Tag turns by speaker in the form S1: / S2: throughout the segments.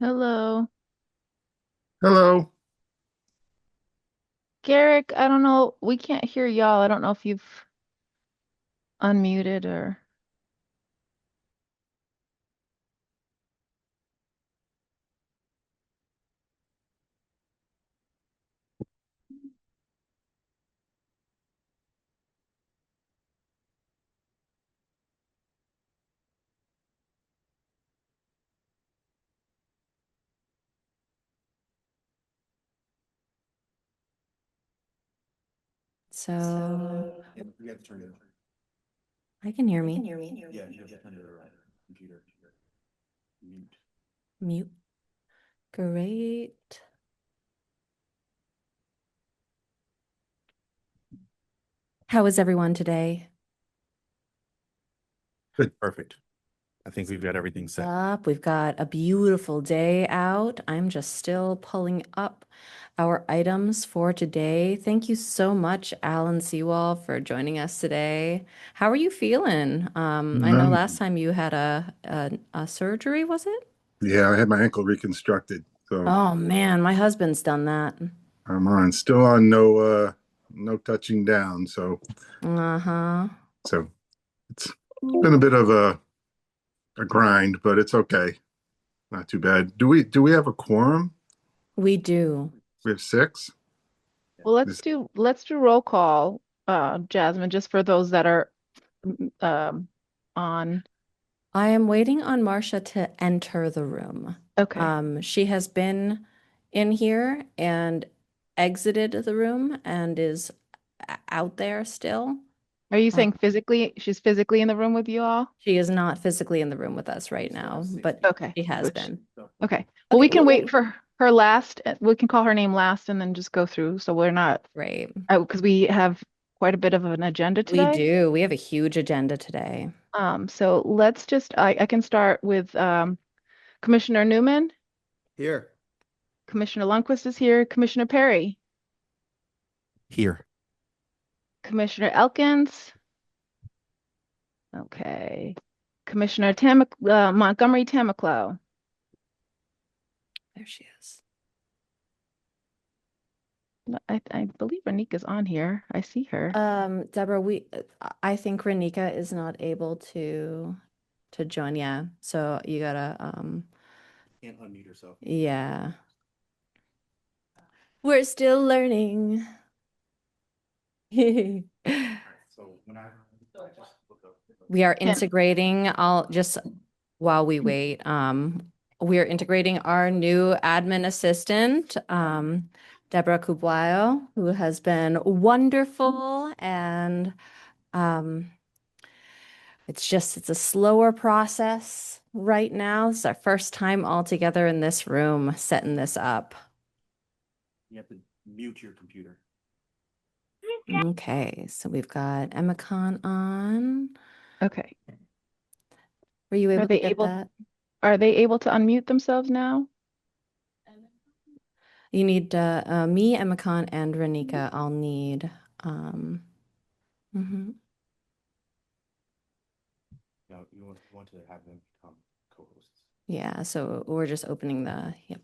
S1: Hello.
S2: Hello.
S1: Garrick, I don't know. We can't hear y'all. I don't know if you've unmuted or.
S3: So
S2: You have to turn it on.
S3: I can hear me.
S2: Yeah, you have to turn your computer mute.
S3: Mute. Great. How is everyone today?
S2: Good. Perfect. I think we've got everything set.
S3: We've got a beautiful day out. I'm just still pulling up our items for today. Thank you so much, Alan Seawall, for joining us today. How are you feeling? I know last time you had a surgery, was it?
S4: Yeah, I had my ankle reconstructed, so
S3: Oh man, my husband's done that.
S4: I'm on still on no touching down.
S3: Uh-huh.
S4: So it's been a bit of a grind, but it's okay. Not too bad. Do we have a quorum?
S3: We do.
S4: We have six.
S1: Well, let's
S4: This,
S1: do roll call, Jasmine, just for those that are um on.
S3: I am waiting on Marcia to enter the room.
S1: Okay.
S3: She has been in here and exited the room and is out there still.
S1: Are you
S3: Uh,
S1: saying physically? She's physically in the room with you all?
S3: she is not physically in the room with us right now, but
S1: Okay.
S3: she has
S1: Which,
S3: been.
S1: okay. Well, we
S3: Okay,
S1: can wait for her last. We can call her name last and then just go through. So we're not,
S3: great.
S1: because we have quite a bit of an agenda
S3: We
S1: today.
S3: do. We have a huge agenda today.
S1: So let's just, I can start with Commissioner Newman.
S2: Here.
S1: Commissioner Lundquist is here. Commissioner Perry.
S2: Here.
S1: Commissioner Elkins. Okay. Commissioner Montgomery Tamaclow.
S3: There she is.
S1: I believe Anika's on here. I see her.
S3: Deborah, I think Renika is not able to join. Yeah, so you gotta
S2: Can't unmute yourself.
S3: yeah. We're still learning.
S2: So when I just look up.
S3: We are
S1: Can
S3: integrating, I'll just while we wait, we are integrating our new admin assistant, Deborah Kubwayo, who has been wonderful and um, it's a slower process right now. It's our first time all together in this room setting this up.
S2: You have to mute your computer.
S3: Okay, so we've got Emmacon on.
S1: Okay.
S3: Were you
S1: Are
S3: able to
S1: they
S3: get
S1: able
S3: that?
S1: are they able to unmute themselves now?
S3: You need me, Emmacon, and Renika. I'll need. Um, mhm.
S2: No, you want to have them become co-hosts.
S3: Yeah, so we're just opening yep.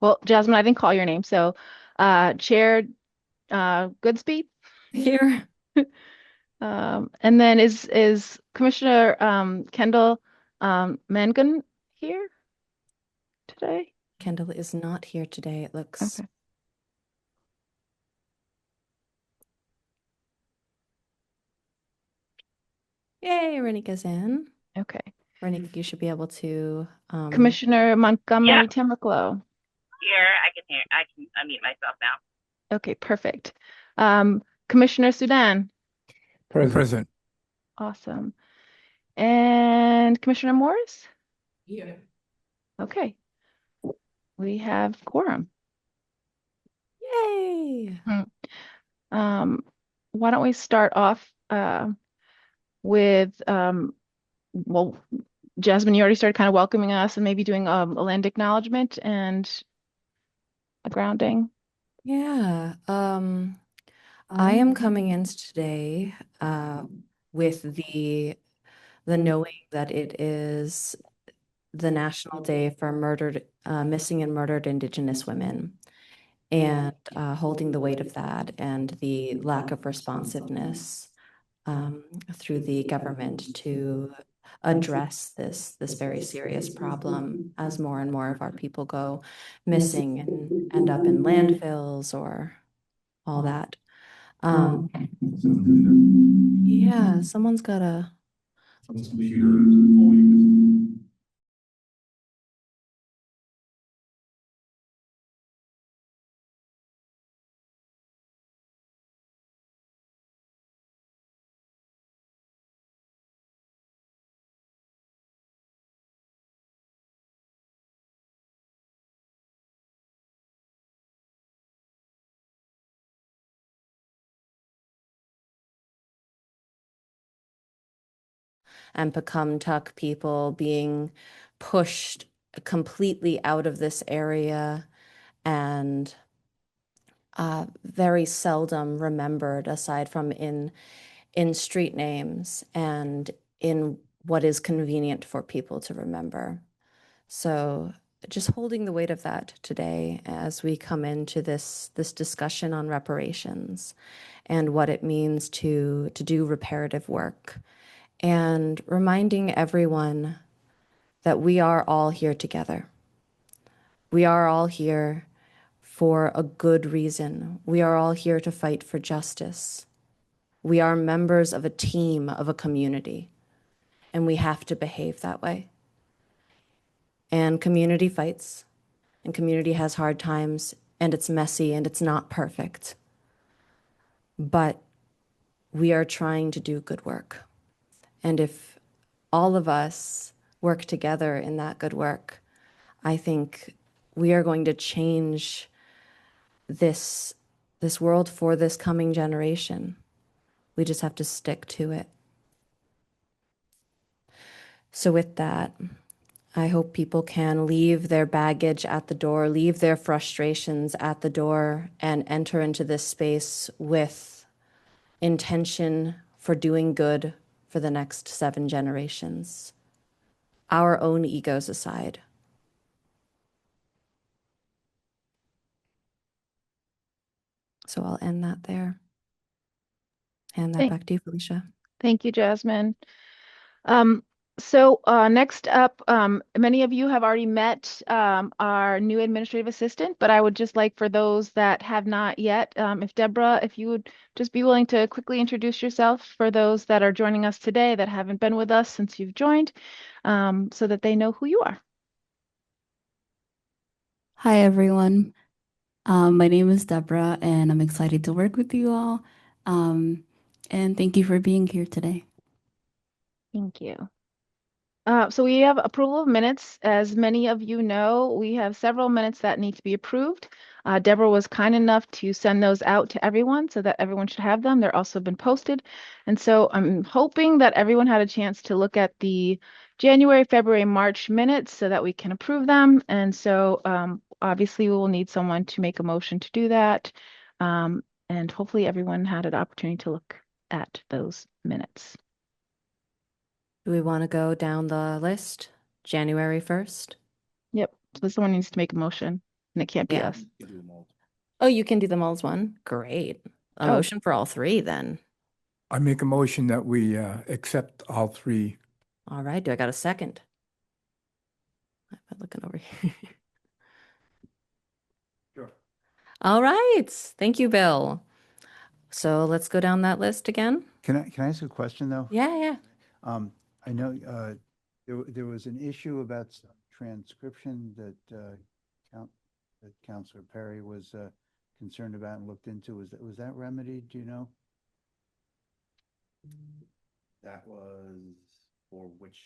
S1: Well, Jasmine, I didn't call your name. So Chair Goodspeed.
S3: Here.
S1: And then is Commissioner Kendall Mangan here today?
S3: Kendall is not here today, it looks.
S1: Okay.
S3: Yay, Renika's in.
S1: Okay.
S3: Renika, you should be able to.
S1: Commissioner
S5: Yeah,
S1: Montgomery Timmerclow.
S5: here I can unmute myself now.
S1: Okay, perfect. Commissioner Sudan.
S6: Present.
S1: Awesome. And Commissioner Morris?
S6: Yeah.
S1: Okay. We have quorum.
S3: Yay.
S1: Hmm. Why don't we start off with well, Jasmine, you already started kind of welcoming us and maybe doing a land acknowledgement and a grounding.
S3: Yeah. I am coming in today with the the knowing that it is the National Day for missing and murdered Indigenous women, and holding the weight of that and the lack of responsiveness through the government to address this very serious problem as more and more of our people go missing and end up in landfills or all that. Yeah, someone's got a.
S2: Someone's computer volume is.
S3: And Pekumtuk people being pushed completely out of this area and very seldom remembered aside from in street names and in what is convenient for people to remember. So just holding the weight of that today as we come into this discussion on reparations and what it means to do reparative work, and reminding everyone that we are all here together. We are all here for a good reason. We are all here to fight for justice. We are members of a team, of a community, and we have to behave that way. And community fights, and community has hard times, and it's messy, and it's not perfect. But we are trying to do good work. And if all of us work together in that good work, I think we are going to change this world for this coming generation. We just have to stick to it. So with that, I hope people can leave their baggage at the door, leave their frustrations at the door, and enter into this space with intention for doing good for the next 7 generations. Our own egos aside. So I'll end that there. Hand that back to you, Felicia.
S1: Thank you, Jasmine. So next up, many of you have already met our new administrative assistant, but I would just like for those that have not yet, if Deborah, if you would just be willing to quickly introduce yourself for those that are joining us today that haven't been with us since you've joined, so that they know who you are.
S7: Hi, everyone. My name is Deborah, and I'm excited to work with you all. And thank you for being here today.
S1: Thank you. So we have approval of minutes. As many of you know, we have several minutes that need to be approved. Deborah was kind enough to send those out to everyone so that everyone should have them. They're also been posted. And so I'm hoping that everyone had a chance to look at the January, February, March minutes so that we can approve them. And so obviously we will need someone to make a motion to do that. And hopefully everyone had an opportunity to look at those minutes.
S3: Do we want to go down the list? January 1st?
S1: Yep. So someone needs to make a motion, and it can't be
S3: Yeah.
S1: us.
S2: You do them all.
S3: Oh, you can do the Moles one? Great. A
S1: Oh.
S3: motion for all 3 then.
S6: I make a motion that we accept all 3.
S3: All right, do I got a second? I'm looking over here.
S2: Sure.
S3: All right, thank you, Bill. So let's go down that list again.
S8: Can I ask a question, though?
S3: Yeah.
S8: I know there was an issue about some transcription that Counselor Perry was concerned about and looked into. Was that remedied, do you know?
S2: That was for which?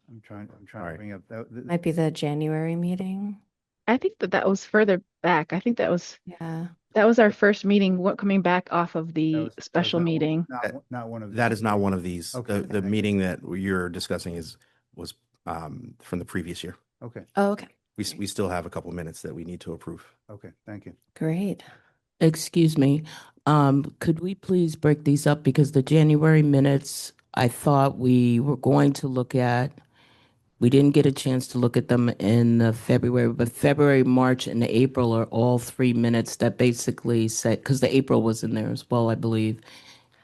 S8: I'm trying
S2: Right.
S8: to bring up that.
S3: Might be the January meeting.
S1: I think that was further back. I think that was
S3: Yeah.
S1: our first meeting, coming back off of the
S8: that was
S1: special
S8: not-
S1: meeting.
S8: Not one of
S2: That
S8: these.
S2: is not one of these.
S8: Okay,
S2: The
S8: thank you.
S2: meeting that you're discussing was from the previous year.
S8: Okay,
S3: Oh, okay.
S2: We still have a couple minutes that we need to approve.
S8: okay, thank you.
S3: Great.
S9: Excuse me, could we please break these up because the January minutes I thought we were going to look at, we didn't get a chance to look at them in February, but February, March, and April are all 3 minutes that basically said, because the April was in there as well, I believe,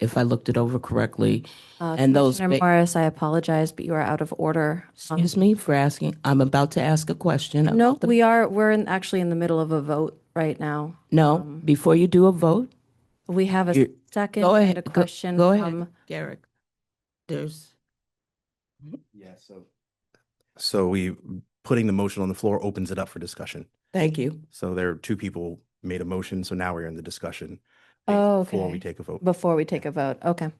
S9: if I looked it over correctly. And those,
S3: Commissioner Morris, I apologize, but you are out of order.
S9: excuse me for asking, I'm about to ask a question.
S3: No,
S9: about the-
S3: actually in the middle of a vote right now.
S9: No, before you do a vote,
S3: We have a
S9: You-
S3: second
S9: go
S3: and
S9: ahead,
S3: a
S9: go-
S3: question
S9: go ahead,
S3: from,
S9: Garrick. There's,
S2: Yeah, so putting the motion on the floor opens it up for discussion.
S9: thank you.
S2: So there are two people made a motion, so now we're in the discussion.
S3: Oh,
S2: Before we
S3: okay.
S2: take a vote.
S3: Before we take a vote. Okay.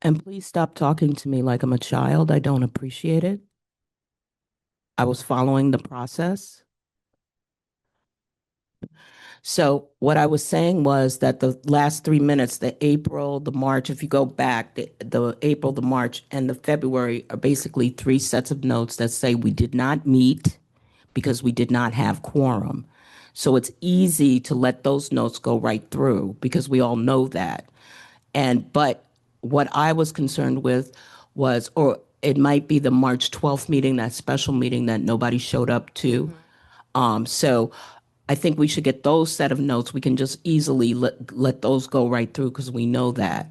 S9: And please stop talking to me like I'm a child. I don't appreciate it. I was following the process. So what I was saying was that the last 3 minutes, the April, the March, if you go back, the April, the March, and the February are basically 3 sets of notes that say we did not meet because we did not have quorum. So it's easy to let those notes go right through because we all know that. But what I was concerned with was, or it might be the March 12th meeting, that special meeting that nobody showed up to. So I think we should get those set of notes. We can just easily let those go right through because we know that.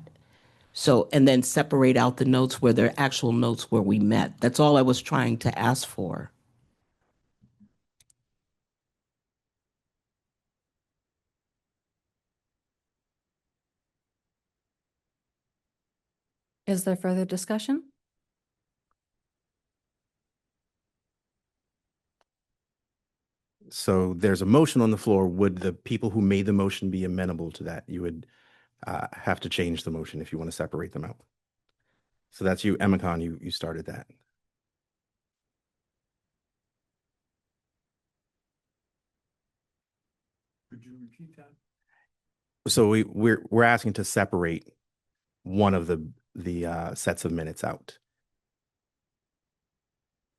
S9: So, and then separate out the notes where they're actual notes where we met. That's all I was trying to ask for.
S3: Is there further discussion?
S2: So there's a motion on the floor. Would the people who made the motion be amenable to that? You would have to change the motion if you want to separate them out. So that's you, Emicon, you started that.
S6: Could you repeat that?
S2: So we're asking to separate one of the sets of minutes out.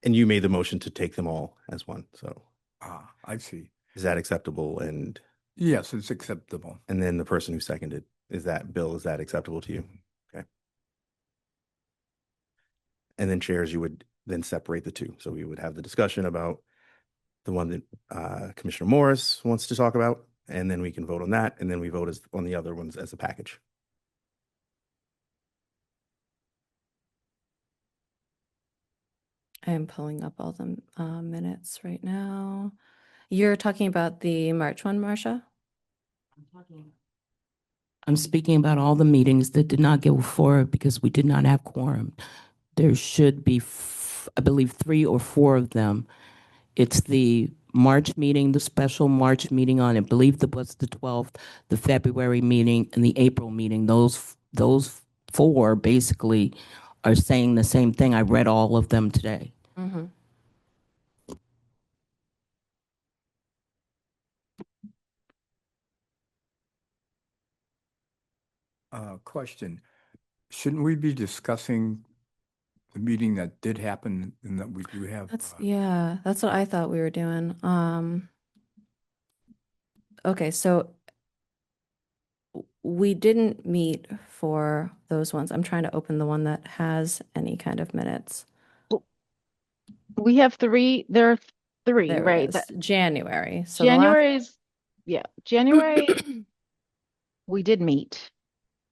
S2: And you made the motion to take them all as one. So
S6: Ah, I see.
S2: is that acceptable? And
S6: Yes, it's acceptable.
S2: then the person who seconded, Bill, is that acceptable to you? Okay. And then chairs, you would then separate the two. So we would have the discussion about the one that Commissioner Morris wants to talk about, and then we can vote on that, and then we vote on the other ones as a package.
S3: I am pulling up all the minutes right now. You're talking about the March one, Marcia?
S9: I'm speaking about all the meetings that did not go forward because we did not have quorum. There should be, I believe, 3 or 4 of them. It's the March meeting, the special March meeting on, I believe that was the 12th, the February meeting, and the April meeting. Those 4 basically are saying the same thing. I read all of them today.
S3: Mm-hmm.
S6: Question. Shouldn't we be discussing the meeting that did happen and that we do have?
S3: Yeah, that's what I thought we were doing. Okay, so we didn't meet for those ones. I'm trying to open the one that has any kind of minutes.
S1: We have 3, there are 3,
S3: There
S1: right?
S3: it is. January. So the last,
S1: January's, yeah, January, we did meet.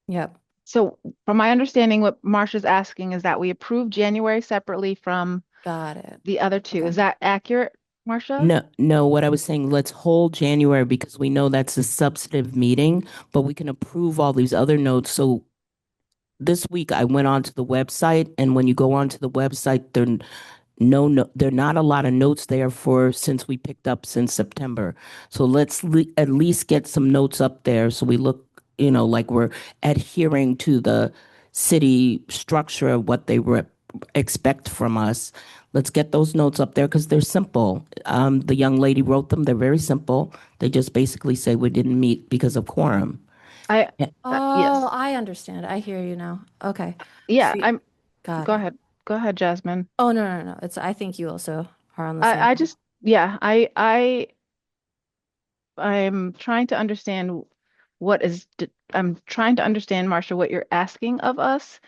S3: yep.
S1: So from my understanding, what Marcia's asking is that we approve January separately from
S3: Got it.
S1: the other 2.
S3: Okay.
S1: Is that accurate, Marcia?
S9: No, what I was saying, let's hold January because we know that's a substantive meeting, but we can approve all these other notes. So this week I went onto the website, and when you go onto the website, there are not a lot of notes there for since we picked up since September. So let's at least get some notes up there so we look, like we're adhering to the city structure of what they expect from us. Let's get those notes up there because they're simple. The young lady wrote them. They're very simple. They just basically say we didn't meet because of quorum.
S1: Yes.
S3: Oh, I understand. I hear you now. Okay.
S1: Yeah,
S3: So got
S1: go
S3: it.
S1: ahead. Go ahead, Jasmine.
S3: Oh, no. I think you also are on the same.
S1: I just, yeah, I'm trying to understand I'm trying to understand, Marcia, what you're asking of us.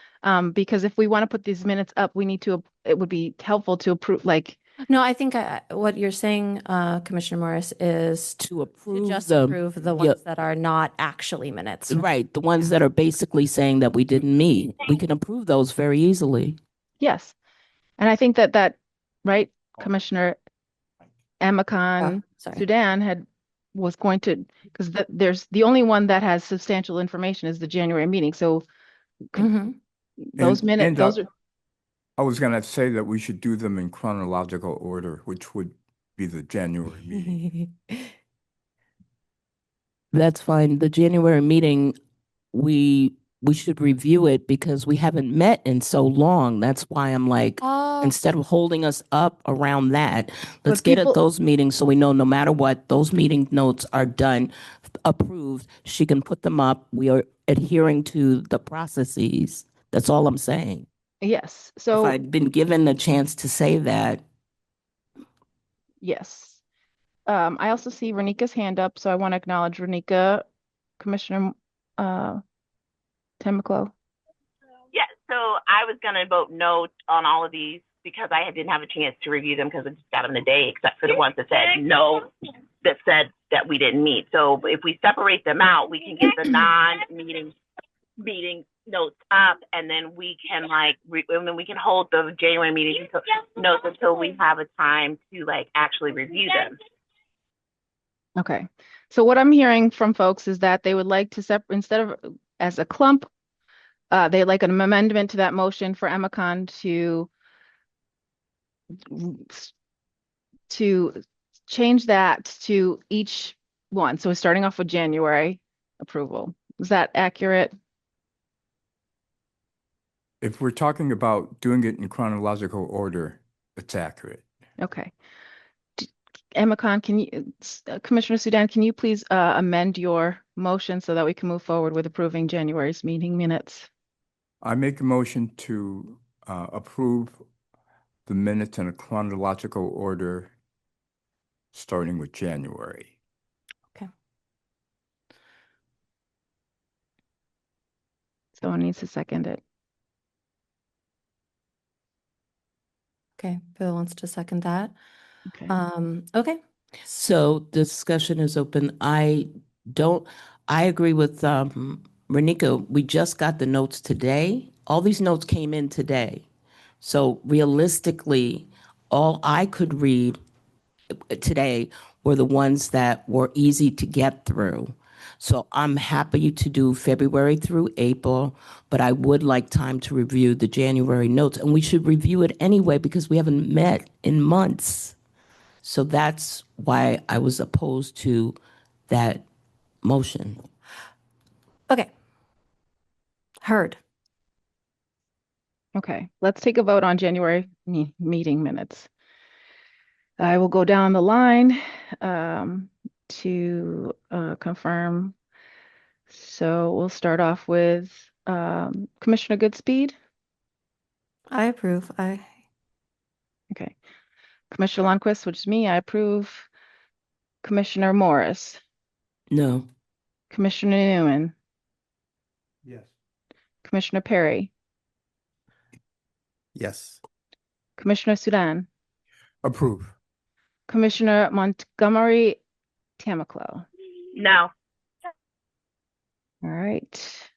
S1: Because if we want to put these minutes up, we need to, it would be helpful to approve, like,
S3: No, I think what you're saying, Commissioner Morris, is
S9: To
S3: to
S9: approve
S3: just
S9: the,
S3: approve the
S9: yeah,
S3: ones that are not actually minutes.
S9: right, the ones that are basically saying that we didn't meet. We can approve those very easily.
S1: yes. And I think that, right, Commissioner Amakan
S3: Sorry.
S1: Sudan was going to, because there's the only one that has substantial information is the January meeting. So
S3: Mhm.
S1: those minutes,
S6: And
S1: those are,
S6: I was gonna say that we should do them in chronological order, which would be the January meeting.
S9: That's fine. The January meeting, we should review it because we haven't met in so long. That's why I'm like,
S3: Oh,
S9: instead of holding us up around that, let's
S1: but
S9: get at
S1: people,
S9: those meetings so we know no matter what, those meeting notes are done, approved. She can put them up. We are adhering to the processes. That's all I'm saying.
S1: yes.
S9: If
S1: So,
S9: I'd been given the chance to say that,
S1: yes. I also see Renika's hand up, so I want to acknowledge Renika, Commissioner Temiclo.
S5: Yeah, so I was gonna vote no on all of these because I didn't have a chance to review them because I just got them today, except for the ones that said no, that said that we didn't meet. So if we separate them out, we can get the meeting notes up, and then we can and then we can hold the January meeting notes until we have a time to actually review them.
S1: Okay. So what I'm hearing from folks is that they would like to instead of as a clump, they'd like an amendment to that motion for Emicon to change that to each one. So starting off with January approval. Is that accurate?
S6: If we're talking about doing it in chronological order, it's accurate.
S1: Okay. Emicon, Commissioner Sudan, can you please amend your motion so that we can move forward with approving January's meeting minutes?
S6: I make a motion to approve the minutes in a chronological order, starting with January.
S3: okay.
S1: Someone needs to second it.
S3: Okay, Bill wants to second that.
S1: Okay.
S3: Okay.
S9: so discussion is open. I agree with Renika. We just got the notes today. All these notes came in today. So realistically, all I could read today were the ones that were easy to get through. So I'm happy to do February through April, but I would like time to review the January notes. And we should review it anyway because we haven't met in months. So that's why I was opposed to that motion.
S3: Okay. Heard.
S1: Okay, let's take a vote on January meeting minutes. I will go down the line to confirm. So we'll start off with Commissioner Goodspeed.
S3: I approve.
S1: Okay. Commissioner Lundquist, which is me, I approve. Commissioner Morris.
S9: No.
S1: Commissioner Newman.
S8: Yes.
S1: Commissioner Perry.
S2: Yes.
S1: Commissioner Sudan.
S6: Approve.
S1: Commissioner Montgomery Tamaclo.
S5: No.
S1: All right.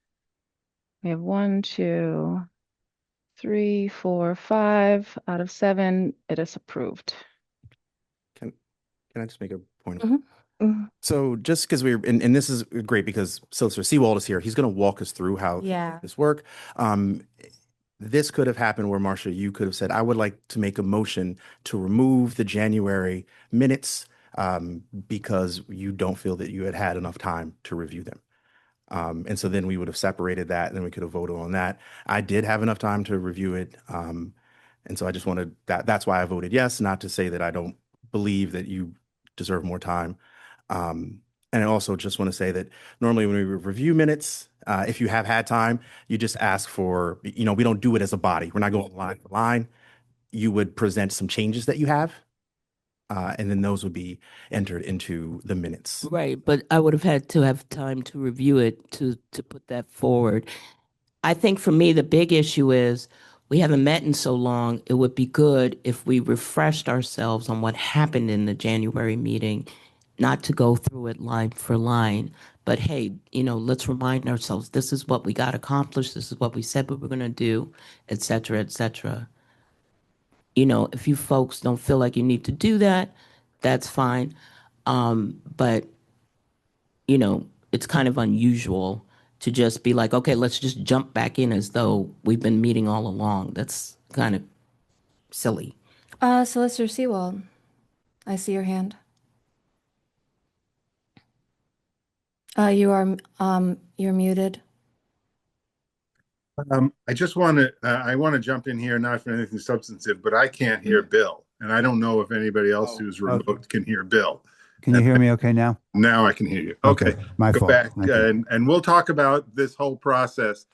S1: We have 1, 2, 3, 4, 5 out of 7. It is approved.
S2: Can I just make a point?
S1: Mhm.
S2: So just because and this is great because Solicitor Seawald is here. He's going to walk us through how
S3: Yeah.
S2: this work. This could have happened where, Marcia, you could have said, I would like to make a motion to remove the January minutes because you don't feel that you had enough time to review them. And so then we would have separated that and then we could have voted on that. I did have enough time to review it. And so I just wanted that's why I voted yes, not to say that I don't believe that you deserve more time. And I also just want to say that normally when we review minutes, if you have had time, you just ask for, we don't do it as a body. We're not going line for line. You would present some changes that you have, and then those would be entered into the minutes.
S9: Right, but I would have had to have time to review it to put that forward. I think for me, the big issue is we haven't met in so long. It would be good if we refreshed ourselves on what happened in the January meeting, not to go through it line for line, but hey, let's remind ourselves, this is what we got accomplished. This is what we said we were going to do, et cetera, et cetera. If you folks don't feel like you need to do that, that's fine. But it's kind of unusual to just be like, okay, let's just jump back in as though we've been meeting all along. That's kind of silly.
S3: Solicitor Sewell, I see your hand. You're muted.
S4: I just want to, I want to jump in here, not for anything substantive, but I can't hear Bill. And I don't know if anybody else who's remote can hear Bill.
S8: Can you hear me okay now?
S4: Now I can hear you. Okay.
S8: My
S4: Go
S8: fault.
S4: back
S8: Thank you.
S4: and we'll talk about this whole process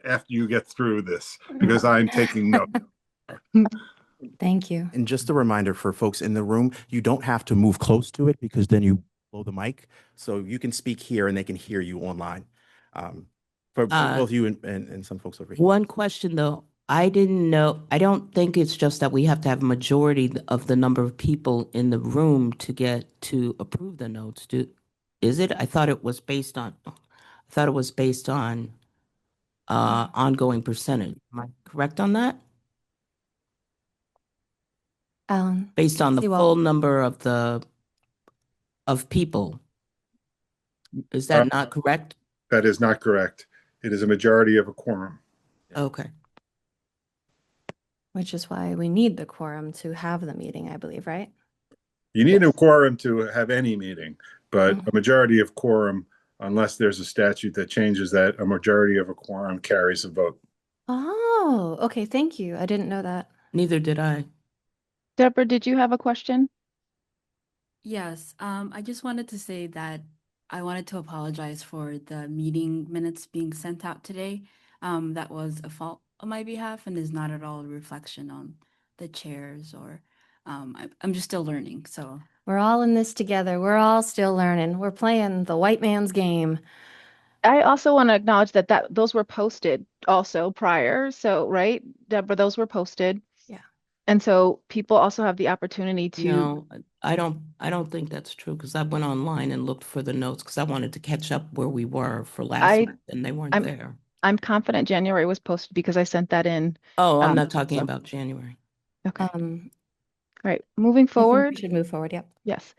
S4: after you get through this, because I'm taking notes.
S3: Thank you.
S2: And just a reminder for folks in the room, you don't have to move close to it because then you blow the mic. So you can speak here and they can hear you online. For both you and some folks over here.
S9: One question though, I didn't know, I don't think it's just that we have to have a majority of the number of people in the room to get to approve the notes. Is it? I thought it was based on ongoing percentage. Am I correct on that?
S3: Alan.
S9: Based on the
S3: Sewell.
S9: full number of people. Is that not correct?
S4: That is not correct. It is a majority of a quorum.
S9: Okay.
S3: Which is why we need the quorum to have the meeting, I believe, right?
S4: You need a quorum to have any meeting, but a majority of quorum, unless there's a statute that changes that, a majority of a quorum carries a vote.
S3: Oh, okay. Thank you. I didn't know that.
S9: Neither did I.
S1: Deborah, did you have a question?
S7: Yes, I just wanted to say that I wanted to apologize for the meeting minutes being sent out today. That was a fault on my behalf and is not at all a reflection on the chairs or I'm just still learning. So
S3: We're all in this together. We're all still learning. We're playing the white man's game.
S1: I also want to acknowledge that those were posted also prior. So, right, Deborah, those were posted.
S3: Yeah.
S1: And so people also have the opportunity to.
S9: No, I don't think that's true because I went online and looked for the notes because I wanted to catch up where we were for last month and they weren't there.
S1: I'm confident January was posted because I sent that in.
S9: Oh, I'm not talking about January.
S1: Okay. All right. Moving
S3: I think
S1: forward.
S3: we should move forward. Yep.
S1: Yes.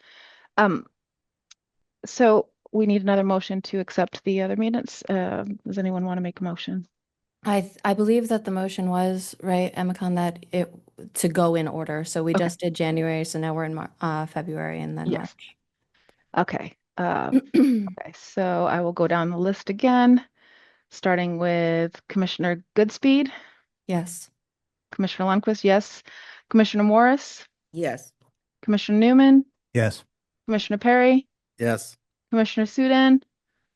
S1: So we need another motion to accept the other minutes. Does anyone want to make a motion?
S3: I believe that the motion was right, Emicon, that it to go in order. So we just did January, so now we're in February and then March.
S1: Okay. Okay. So I will go down the list again, starting with Commissioner Goodspeed.
S3: Yes.
S1: Commissioner Lundquist, yes. Commissioner Morris.
S9: Yes.
S1: Commissioner Newman.
S8: Yes.
S1: Commissioner Perry.
S2: Yes.
S1: Commissioner Sudan.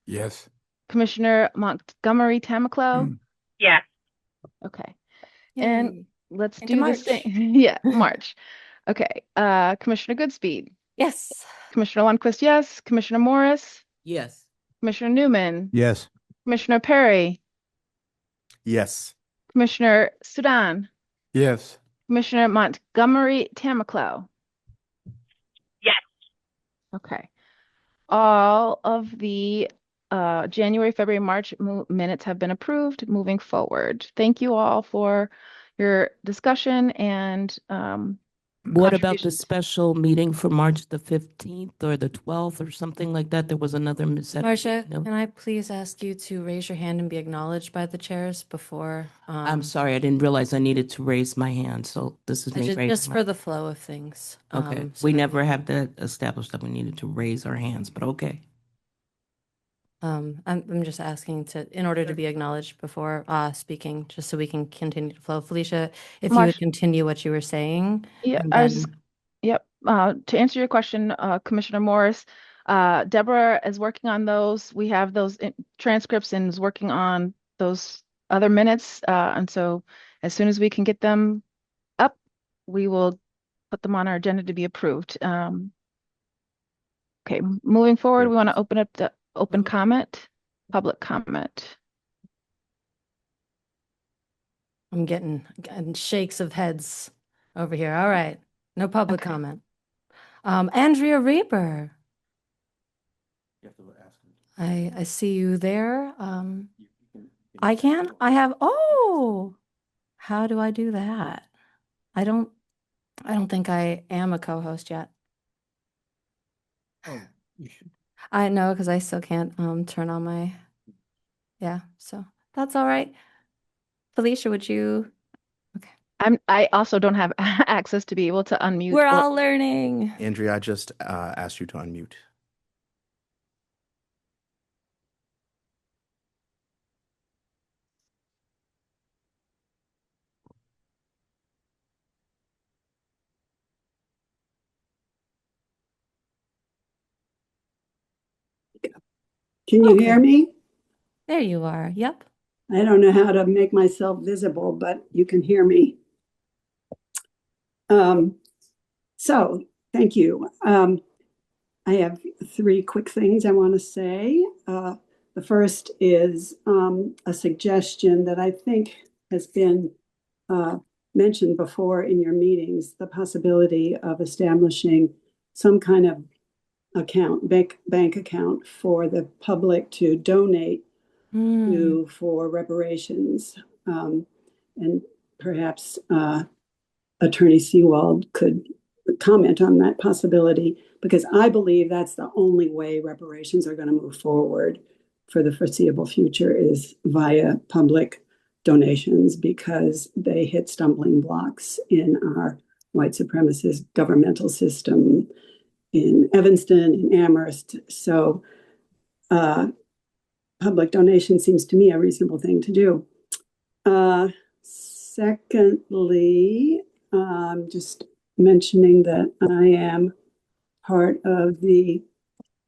S6: Yes.
S1: Commissioner Montgomery Tamaclow.
S5: Yes.
S1: Okay.
S3: Yay.
S1: And let's
S3: Into
S1: do the
S3: March.
S1: same. Yeah, March. Okay. Commissioner Goodspeed.
S3: Yes.
S1: Commissioner Lundquist, yes. Commissioner Morris.
S9: Yes.
S1: Commissioner Newman.
S8: Yes.
S1: Commissioner Perry.
S2: Yes.
S1: Commissioner Sudan.
S6: Yes.
S1: Commissioner Montgomery Tamaclow.
S5: Yes.
S1: Okay. All of the January, February, March minutes have been approved. Moving forward. Thank you all for your discussion and
S9: What about the
S1: contributions.
S9: special meeting for March the 15th or the 12th or something like that? There was another
S3: Marcia,
S9: No.
S3: can I please ask you to raise your hand and be acknowledged by the chairs before?
S9: I'm sorry, I didn't realize I needed to raise my hand, so this is me
S3: just
S9: raising
S3: for the flow of things.
S9: Okay,
S3: so
S9: we
S3: that-
S9: never have that established that we needed to raise our hands, but okay.
S3: I'm just asking in order to be acknowledged before speaking, just so we can continue to flow. Felicia, if you would
S1: Marcia.
S3: continue what you were saying.
S1: Yeah,
S3: and
S1: I
S3: then-
S1: was yep. To answer your question, Commissioner Morris, Deborah is working on those. We have those transcripts and is working on those other minutes. And so as soon as we can get them up, we will put them on our agenda to be approved. Okay, moving forward, we want to open up the open comment, public comment.
S3: I'm getting shakes of heads over here. All right. No public
S1: Okay.
S3: comment. Andrea Reber,
S2: You have to ask him.
S3: I see you there. I can. I have. Oh, how do I do that? I don't think I am a co-host yet.
S6: Oh, you should.
S3: I know because I still can't turn on my. Yeah, so that's all right. Felicia, would you?
S1: I also don't have access to be able to unmute.
S3: We're
S1: or-
S3: all learning.
S2: Andrea, I just asked you to unmute.
S10: Can you
S3: Okay.
S10: hear me?
S3: There you are. Yep.
S10: I don't know how to make myself visible, but you can hear me. So thank you. I have three quick things I want to say. The first is a suggestion that I think has been mentioned before in your meetings, the possibility of establishing some kind of account, bank account for the public to donate to for reparations. And perhaps Attorney Seawald could comment on that possibility, because I believe that's the only way reparations are going to move forward for the foreseeable future is via public donations, because they hit stumbling blocks in our white supremacist governmental system in Evanston, in Amherst. So public donation seems to me a reasonable thing to do. Secondly, just mentioning that I am part of the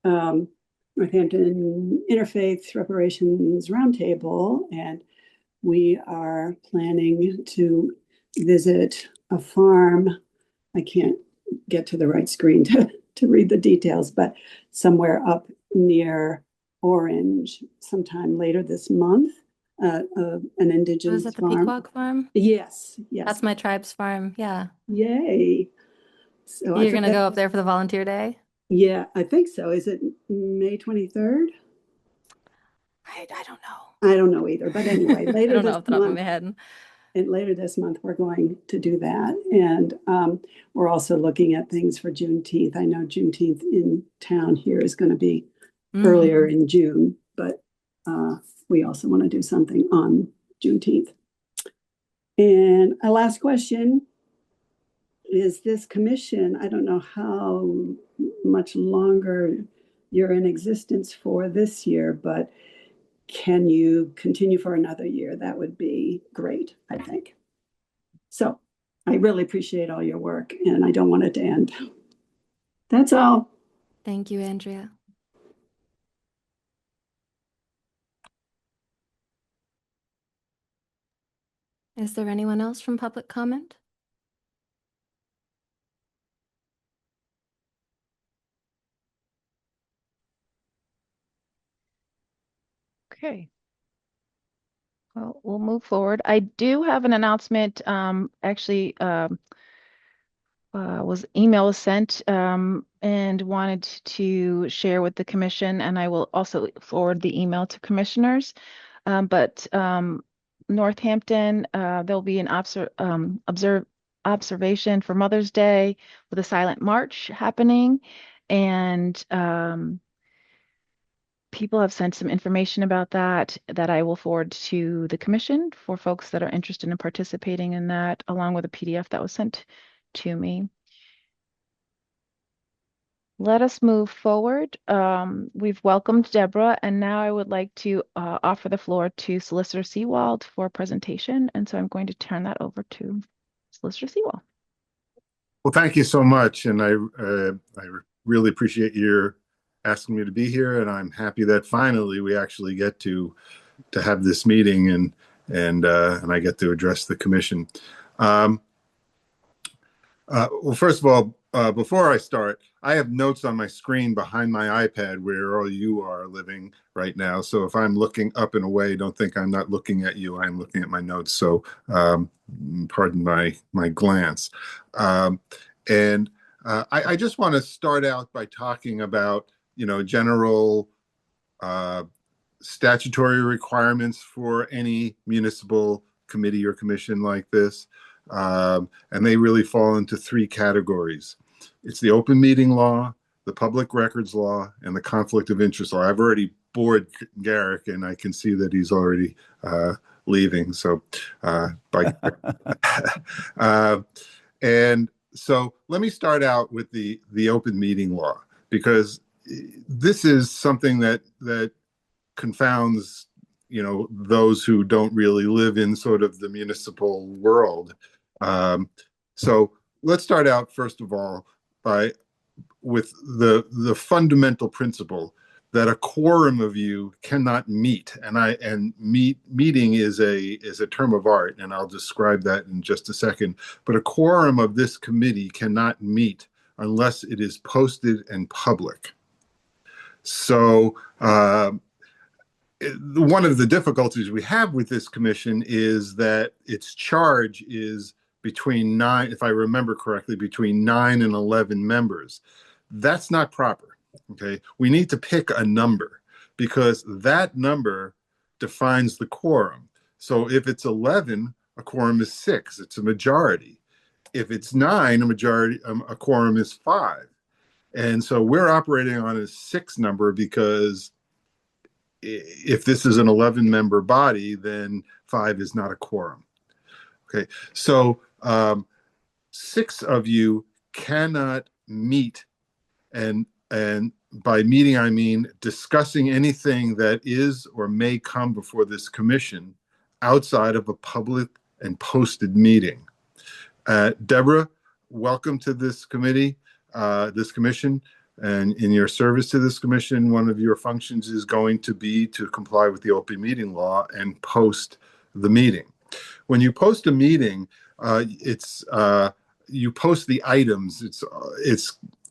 S10: Northampton Interfaith Reparations Roundtable, and we are planning to visit a farm. I can't get to the right screen to read the details, but somewhere up near Orange sometime later this month. An indigenous
S3: Was it the
S10: farm.
S3: Pequot farm?
S10: Yes, yes.
S3: That's my tribe's farm. Yeah.
S10: Yay. So
S3: You're gonna go up there for the volunteer day?
S10: Yeah, I think so. Is it May 23rd?
S3: I don't know.
S10: I don't know either. But anyway,
S3: I
S10: later
S3: don't know
S10: this
S3: off the top of
S10: month,
S3: my head.
S10: and later this month, we're going to do that. And we're also looking at things for Juneteenth. I know Juneteenth in town here is going to be earlier in June, but we also want to do something on Juneteenth. And a last question is this commission, I don't know how much longer you're in existence for this year, but can you continue for another year? That would be great, I think. So I really appreciate all your work, and I don't want it to end. That's all.
S3: Thank you, Andrea. Is there anyone else from public comment?
S1: Okay. Well, we'll move forward. I do have an announcement. Actually, email was sent and wanted to share with the commission, and I will also forward the email to commissioners. But Northampton, there'll be an observation for Mother's Day with a silent march happening, and people have sent some information about that I will forward to the commission for folks that are interested in participating in that, along with a PDF that was sent to me. Let us move forward. We've welcomed Deborah, and now I would like to offer the floor to Solicitor Seawald for a presentation. And so I'm going to turn that over to Solicitor Seawald.
S4: Well, thank you so much. And I really appreciate your asking me to be here. And I'm happy that finally we actually get to have this meeting and I get to address the commission. Well, first of all, before I start, I have notes on my screen behind my iPad where all you are living right now. So if I'm looking up and away, don't think I'm not looking at you. I'm looking at my notes. So pardon my glance. And I just want to start out by talking about, general statutory requirements for any municipal committee or commission like this. And they really fall into three categories. It's the open meeting law, the public records law, and the conflict of interest law. I've already bored Garrick, and I can see that he's already leaving. So, and so let me start out with the open meeting law, because this is something that confounds those who don't really live in sort of the municipal world. So let's start out first of all with the fundamental principle that a quorum of you cannot meet, and meeting is a term of art, and I'll describe that in just a second. But a quorum of this committee cannot meet unless it is posted and public. So one of the difficulties we have with this commission is that its charge is between 9, if I remember correctly, between 9 and 11 members. That's not proper. Okay, we need to pick a number, because that number defines the quorum. So if it's 11, a quorum is 6. It's a majority. If it's 9, a quorum is 5. And so we're operating on a 6 number, because if this is an 11-member body, then 5 is not a quorum. Okay, so 6 of you cannot meet, and by meeting I mean discussing anything that is or may come before this commission outside of a public and posted meeting. Deborah, welcome to this committee, this commission. And in your service to this commission, one of your functions is going to be to comply with the open meeting law and post the meeting. When you post a meeting, you post the items. It's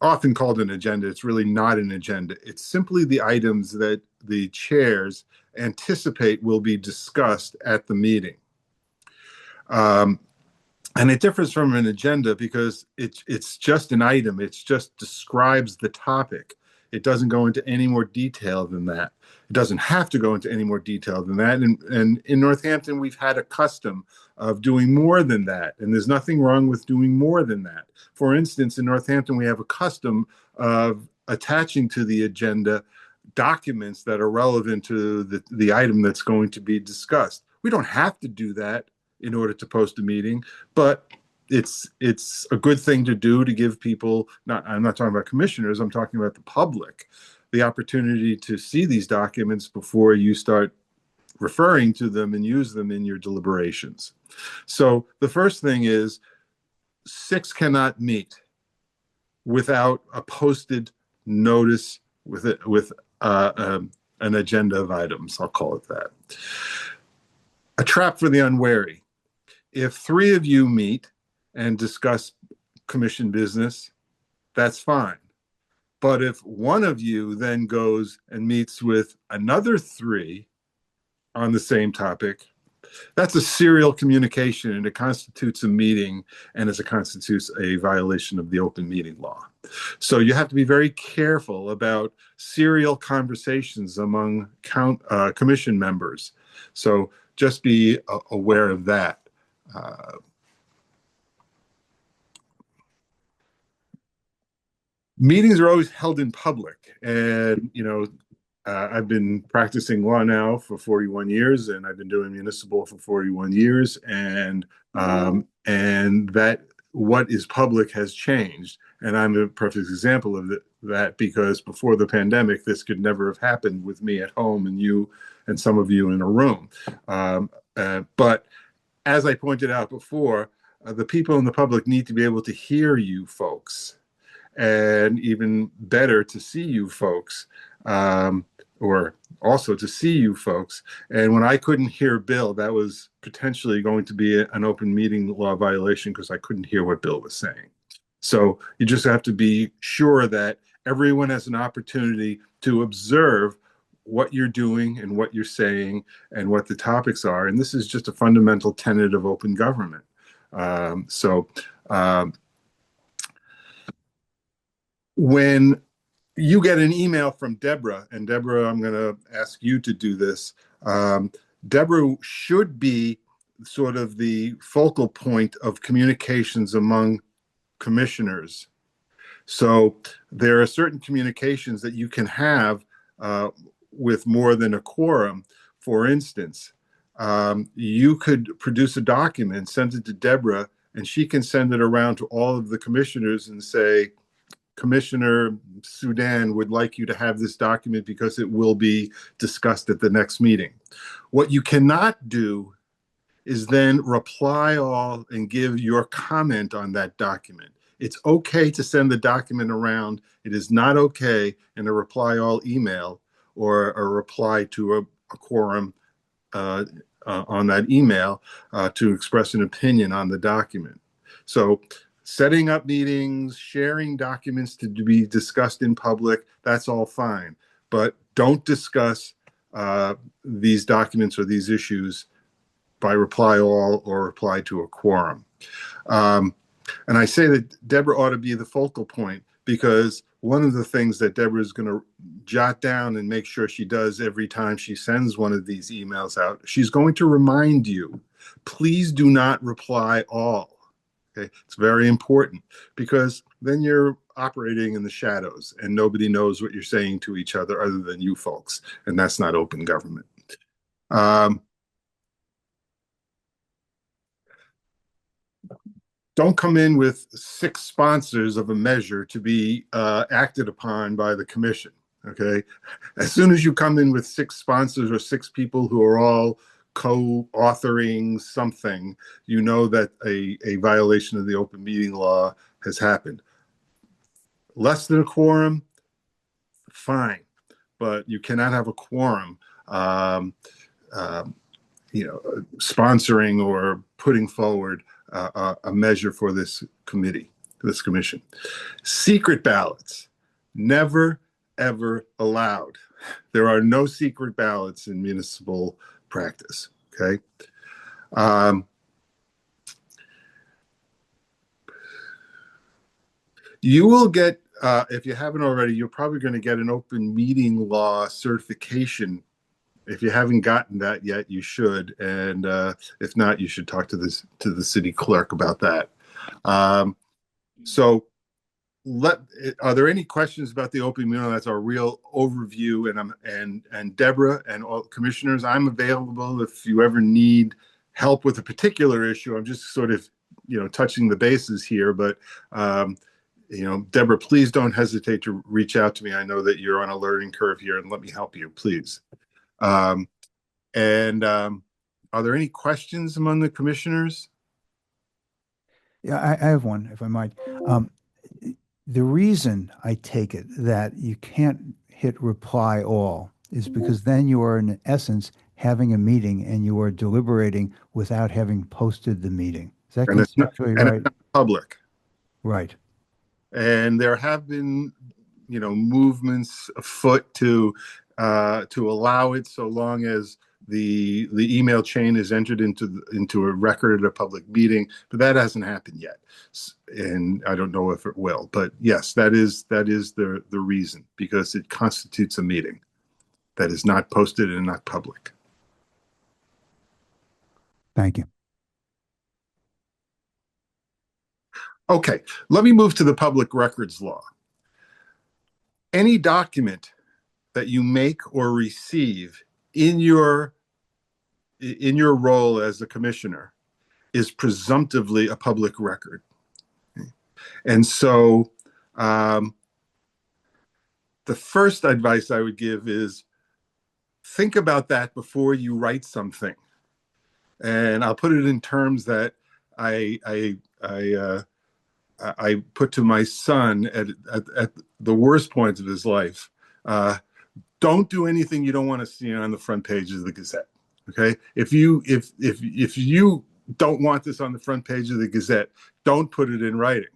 S4: often called an agenda. It's really not an agenda. It's simply the items that the chairs anticipate will be discussed at the meeting. And it differs from an agenda because it's just an item. It just describes the topic. It doesn't go into any more detail than that. It doesn't have to go into any more detail than that. And in Northampton, we've had a custom of doing more than that. And there's nothing wrong with doing more than that. For instance, in Northampton, we have a custom of attaching to the agenda documents that are relevant to the item that's going to be discussed. We don't have to do that in order to post a meeting, but it's a good thing to do to give people, I'm not talking about commissioners, I'm talking about the public, the opportunity to see these documents before you start referring to them and use them in your deliberations. So the first thing is 6 cannot meet without a posted notice with an agenda of items, I'll call it that. A trap for the unwary. If 3 of you meet and discuss commission business, that's fine. But if one of you then goes and meets with another 3 on the same topic, that's a serial communication, and it constitutes a meeting, and it constitutes a violation of the open meeting law. So you have to be very careful about serial conversations among commission members. So just be aware of that. Meetings are always held in public, and I've been practicing law now for 41 years, and I've been doing municipal for 41 years, and that what is public has changed, and I'm a perfect example of that, because before the pandemic, this could never have happened with me at home and you and some of you in a room. But as I pointed out before, the people in the public need to be able to hear you folks, and even better to see you folks, or also to see you folks. And when I couldn't hear Bill, that was potentially going to be an open meeting law violation, because I couldn't hear what Bill was saying. So you just have to be sure that everyone has an opportunity to observe what you're doing and what you're saying and what the topics are. And this is just a fundamental tenet of open government. When you get an email from Deborah, and Deborah, I'm going to ask you to do this. Deborah should be sort of the focal point of communications among commissioners. So there are certain communications that you can have with more than a quorum. For instance, you could produce a document, send it to Deborah, and she can send it around to all of the commissioners and say, Commissioner Sudan would like you to have this document because it will be discussed at the next meeting. What you cannot do is then reply all and give your comment on that document. It's okay to send the document around. It is not okay in a reply all email or a reply to a quorum on that email to express an opinion on the document. So setting up meetings, sharing documents to be discussed in public, that's all fine. But don't discuss these documents or these issues by reply all or reply to a quorum. And I say that Deborah ought to be the focal point because one of the things that Deborah is going to jot down and make sure she does every time she sends one of these emails out, she's going to remind you, please do not reply all. Okay, it's very important because then you're operating in the shadows and nobody knows what you're saying to each other other than you folks, and that's not open government. Don't come in with 6 sponsors of a measure to be acted upon by the commission. Okay, as soon as you come in with 6 sponsors or 6 people who are all co-authoring something, you know that a violation of the open meeting law has happened. Less than a quorum, fine, but you cannot have a quorum, sponsoring or putting forward a measure for this committee, this commission. Secret ballots, never, ever allowed. There are no secret ballots in municipal practice, okay? You will get, if you haven't already, you're probably going to get an open meeting law certification. If you haven't gotten that yet, you should. And if not, you should talk to the city clerk about that. Are there any questions about the open meeting? That's our real overview. And Deborah and all commissioners, I'm available if you ever need help with a particular issue. I'm just sort of, touching the bases here, but Deborah, please don't hesitate to reach out to me. I know that you're on a learning curve here, and let me help you, please. Are there any questions among the commissioners?
S8: Yeah, I have one, if I might. The reason I take it that you can't hit reply all is because then you are, in essence, having a meeting and you are deliberating without having posted the meeting. Is that conceptually right?
S4: It's not public.
S8: Right.
S4: And there have been, movements afoot to allow it so long as the email chain is entered into a record at a public meeting, but that hasn't happened yet, and I don't know if it will. But yes, that is the reason, because it constitutes a meeting that is not posted and not public.
S8: Thank you.
S4: Okay, let me move to the public records law. Any document that you make or receive in your role as a commissioner is presumptively a public record. And so the first advice I would give is think about that before you write something. And I'll put it in terms that I put to my son at the worst points of his life. Don't do anything you don't want to see on the front page of the Gazette. Okay, if you don't want this on the front page of the Gazette, don't put it in writing.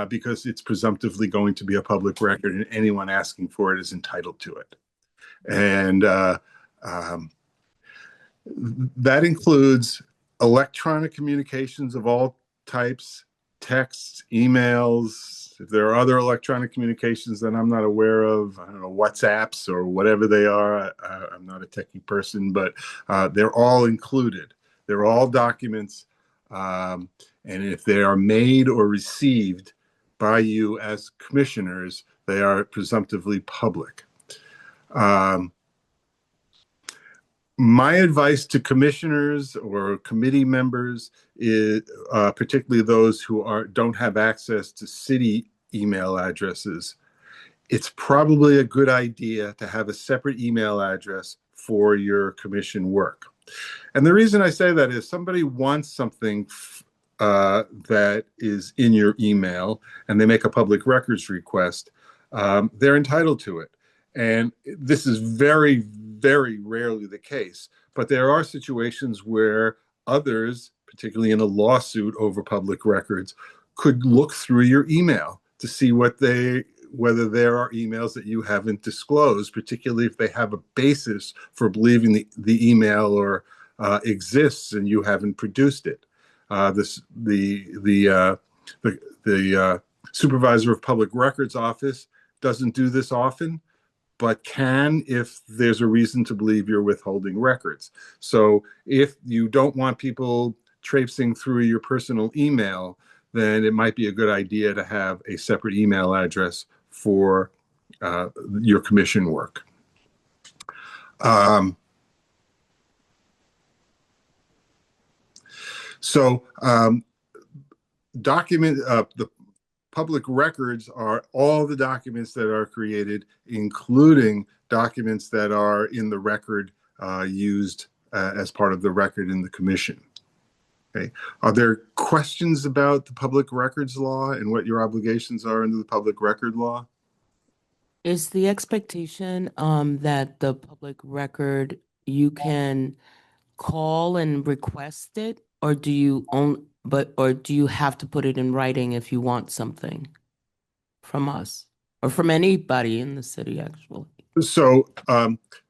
S4: because it's presumptively going to be a public record and anyone asking for it is entitled to it. And that includes electronic communications of all types, texts, emails. If there are other electronic communications that I'm not aware of, I don't know, WhatsApps or whatever they are. I'm not a techie person, but they're all included. They're all documents. And if they are made or received by you as commissioners, they are presumptively public. My advice to commissioners or committee members is, particularly those who don't have access to city email addresses, it's probably a good idea to have a separate email address for your commission work. And the reason I say that is somebody wants something that is in your email and they make a public records request, they're entitled to it. And this is very, very rarely the case. But there are situations where others, particularly in a lawsuit over public records, could look through your email to see whether there are emails that you haven't disclosed, particularly if they have a basis for believing the email or exists and you haven't produced it. The supervisor of public records office doesn't do this often, but can if there's a reason to believe you're withholding records. So if you don't want people traipsing through your personal email, then it might be a good idea to have a separate email address for your commission work. The public records are all the documents that are created, including documents that are in the record used as part of the record in the commission. Okay. Are there questions about the public records law and what your obligations are under the public record law?
S9: Is the expectation that the public record, you can call and request it, or do you have to put it in writing if you want something from us or from anybody in the city, actually?
S4: So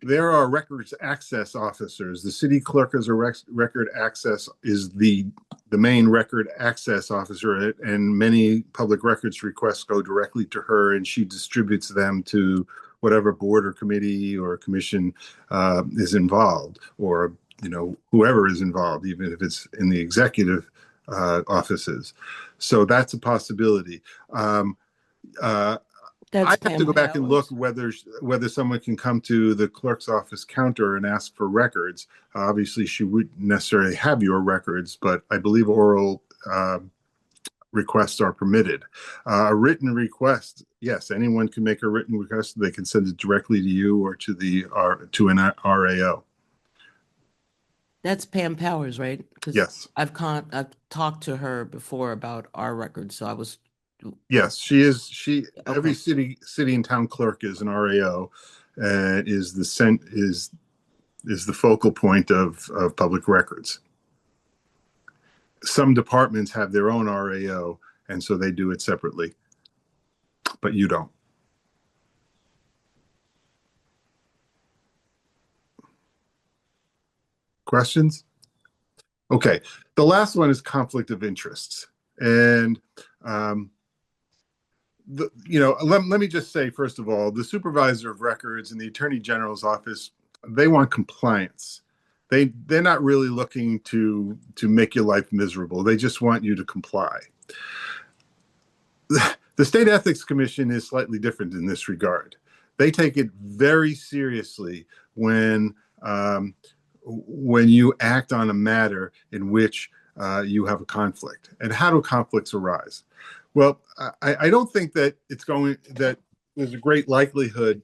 S4: there are records access officers. The city clerk is a record access is the main record access officer, and many public records requests go directly to her, and she distributes them to whatever board or committee or commission is involved, or whoever is involved, even if it's in the executive offices. So that's a possibility. I have to go back and look whether someone can come to the clerk's office counter and ask for records. Obviously, she wouldn't necessarily have your records, but I believe oral requests are permitted. A written request, yes, anyone can make a written request. They can send it directly to you or to an RAO.
S9: That's Pam Powers, right?
S4: Yes.
S9: I've talked to her before about our records, so I was.
S4: Yes, she is.
S9: Okay.
S4: Every city and town clerk is an RAO, and is the focal point of public records. Some departments have their own RAO, and so they do it separately, but you don't. Questions? Okay, the last one is conflict of interests, and let me just say, first of all, the supervisor of records and the attorney general's office, they want compliance. They're not really looking to make your life miserable. They just want you to comply. The State Ethics Commission is slightly different in this regard. They take it very seriously when you act on a matter in which you have a conflict. And how do conflicts arise? Well, I don't think that that there's a great likelihood,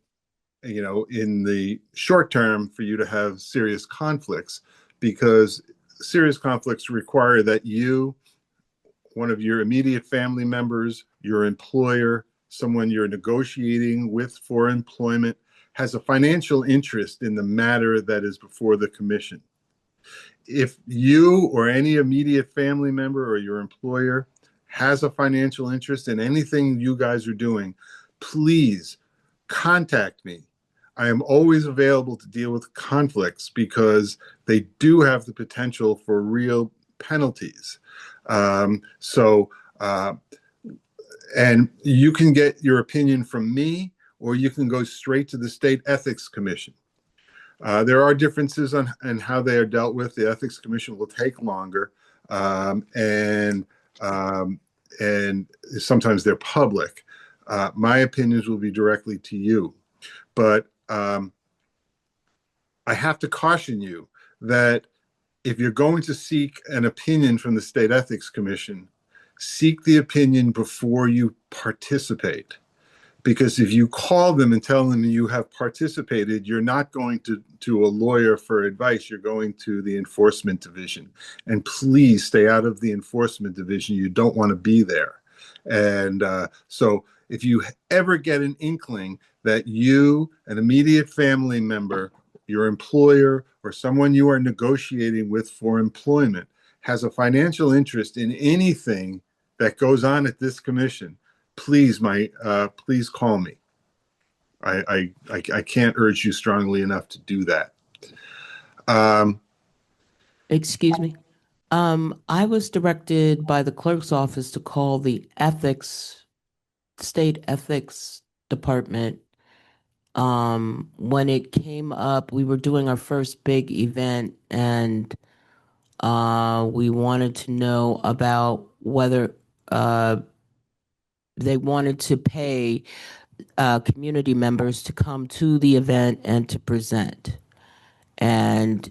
S4: in the short term for you to have serious conflicts, because serious conflicts require that you, one of your immediate family members, your employer, someone you're negotiating with for employment, has a financial interest in the matter that is before the commission. If you or any immediate family member or your employer has a financial interest in anything you guys are doing, please contact me. I am always available to deal with conflicts because they do have the potential for real penalties. So, and you can get your opinion from me, or you can go straight to the State Ethics Commission. There are differences on how they are dealt with. The Ethics Commission will take longer, and sometimes they're public. My opinions will be directly to you, but I have to caution you that if you're going to seek an opinion from the State Ethics Commission, seek the opinion before you participate. Because if you call them and tell them you have participated, you're not going to a lawyer for advice. You're going to the enforcement division. And please stay out of the enforcement division. You don't want to be there. And so if you ever get an inkling that you, an immediate family member, your employer, or someone you are negotiating with for employment has a financial interest in anything that goes on at this commission, please call me. I can't urge you strongly enough to do that.
S9: Excuse me. I was directed by the clerk's office to call the state ethics department. When it came up, we were doing our first big event, and we wanted to know about whether they wanted to pay community members to come to the event and to present. And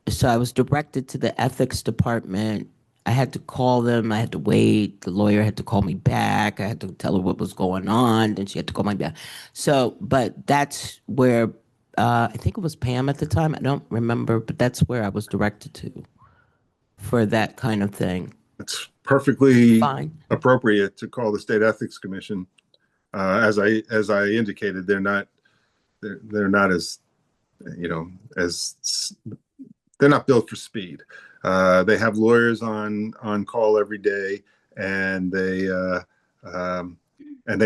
S9: so I was directed to the ethics department. I had to call them. I had to wait. The lawyer had to call me back. I had to tell her what was going on. Then she had to call me back. So, but that's where I think it was Pam at the time. I don't remember, but that's where I was directed to for that kind of thing.
S4: It's perfectly
S9: Fine.
S4: appropriate to call the State Ethics Commission. As I indicated, they're not as they're not built for speed. They have lawyers on call every day, and they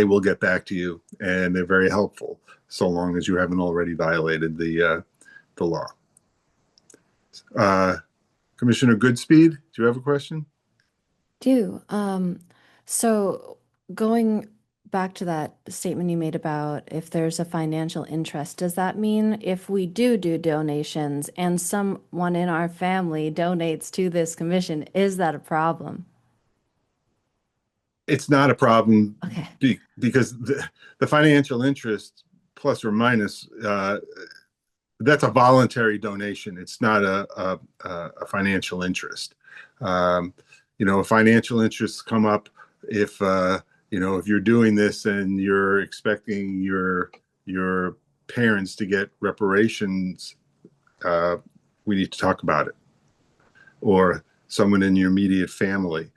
S4: will get back to you, and they're very helpful so long as you haven't already violated the law. Commissioner Goodspeed, do you have a question?
S3: So going back to that statement you made about if there's a financial interest, does that mean if we do donations and someone in our family donates to this commission, is that a problem?
S4: It's not a problem.
S3: Okay.
S4: Because the financial interest, plus or minus, that's a voluntary donation. It's not a financial interest. Financial interests come up if if you're doing this and you're expecting your parents to get reparations, we need to talk about it, or someone in your immediate family.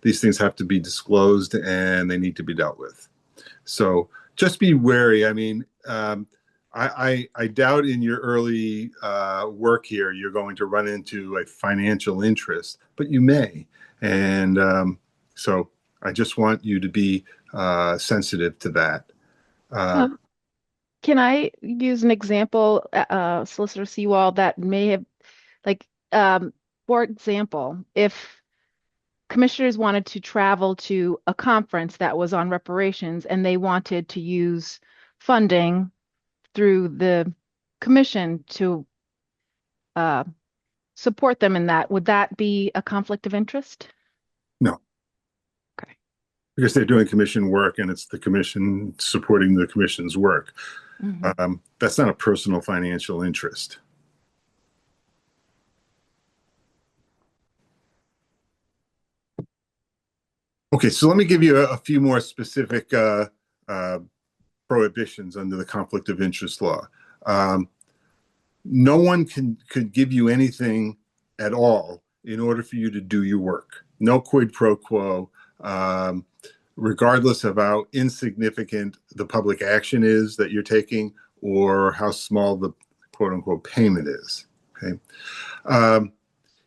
S4: These things have to be disclosed and they need to be dealt with. So just be wary. I mean, I doubt in your early work here you're going to run into a financial interest, but you may. And so I just want you to be sensitive to that.
S1: Can I use an example, Solicitor Seawall, that may have, for example, if commissioners wanted to travel to a conference that was on reparations and they wanted to use funding through the commission to support them in that, would that be a conflict of interest?
S4: No.
S1: Okay.
S4: Because they're doing commission work and it's the commission supporting the commission's work.
S3: Mm-hmm.
S4: That's not a personal financial interest. Okay, so let me give you a few more specific prohibitions under the conflict of interest law. No one could give you anything at all in order for you to do your work. No quid pro quo, regardless of how insignificant the public action is that you're taking or how small the quote unquote payment is. Okay,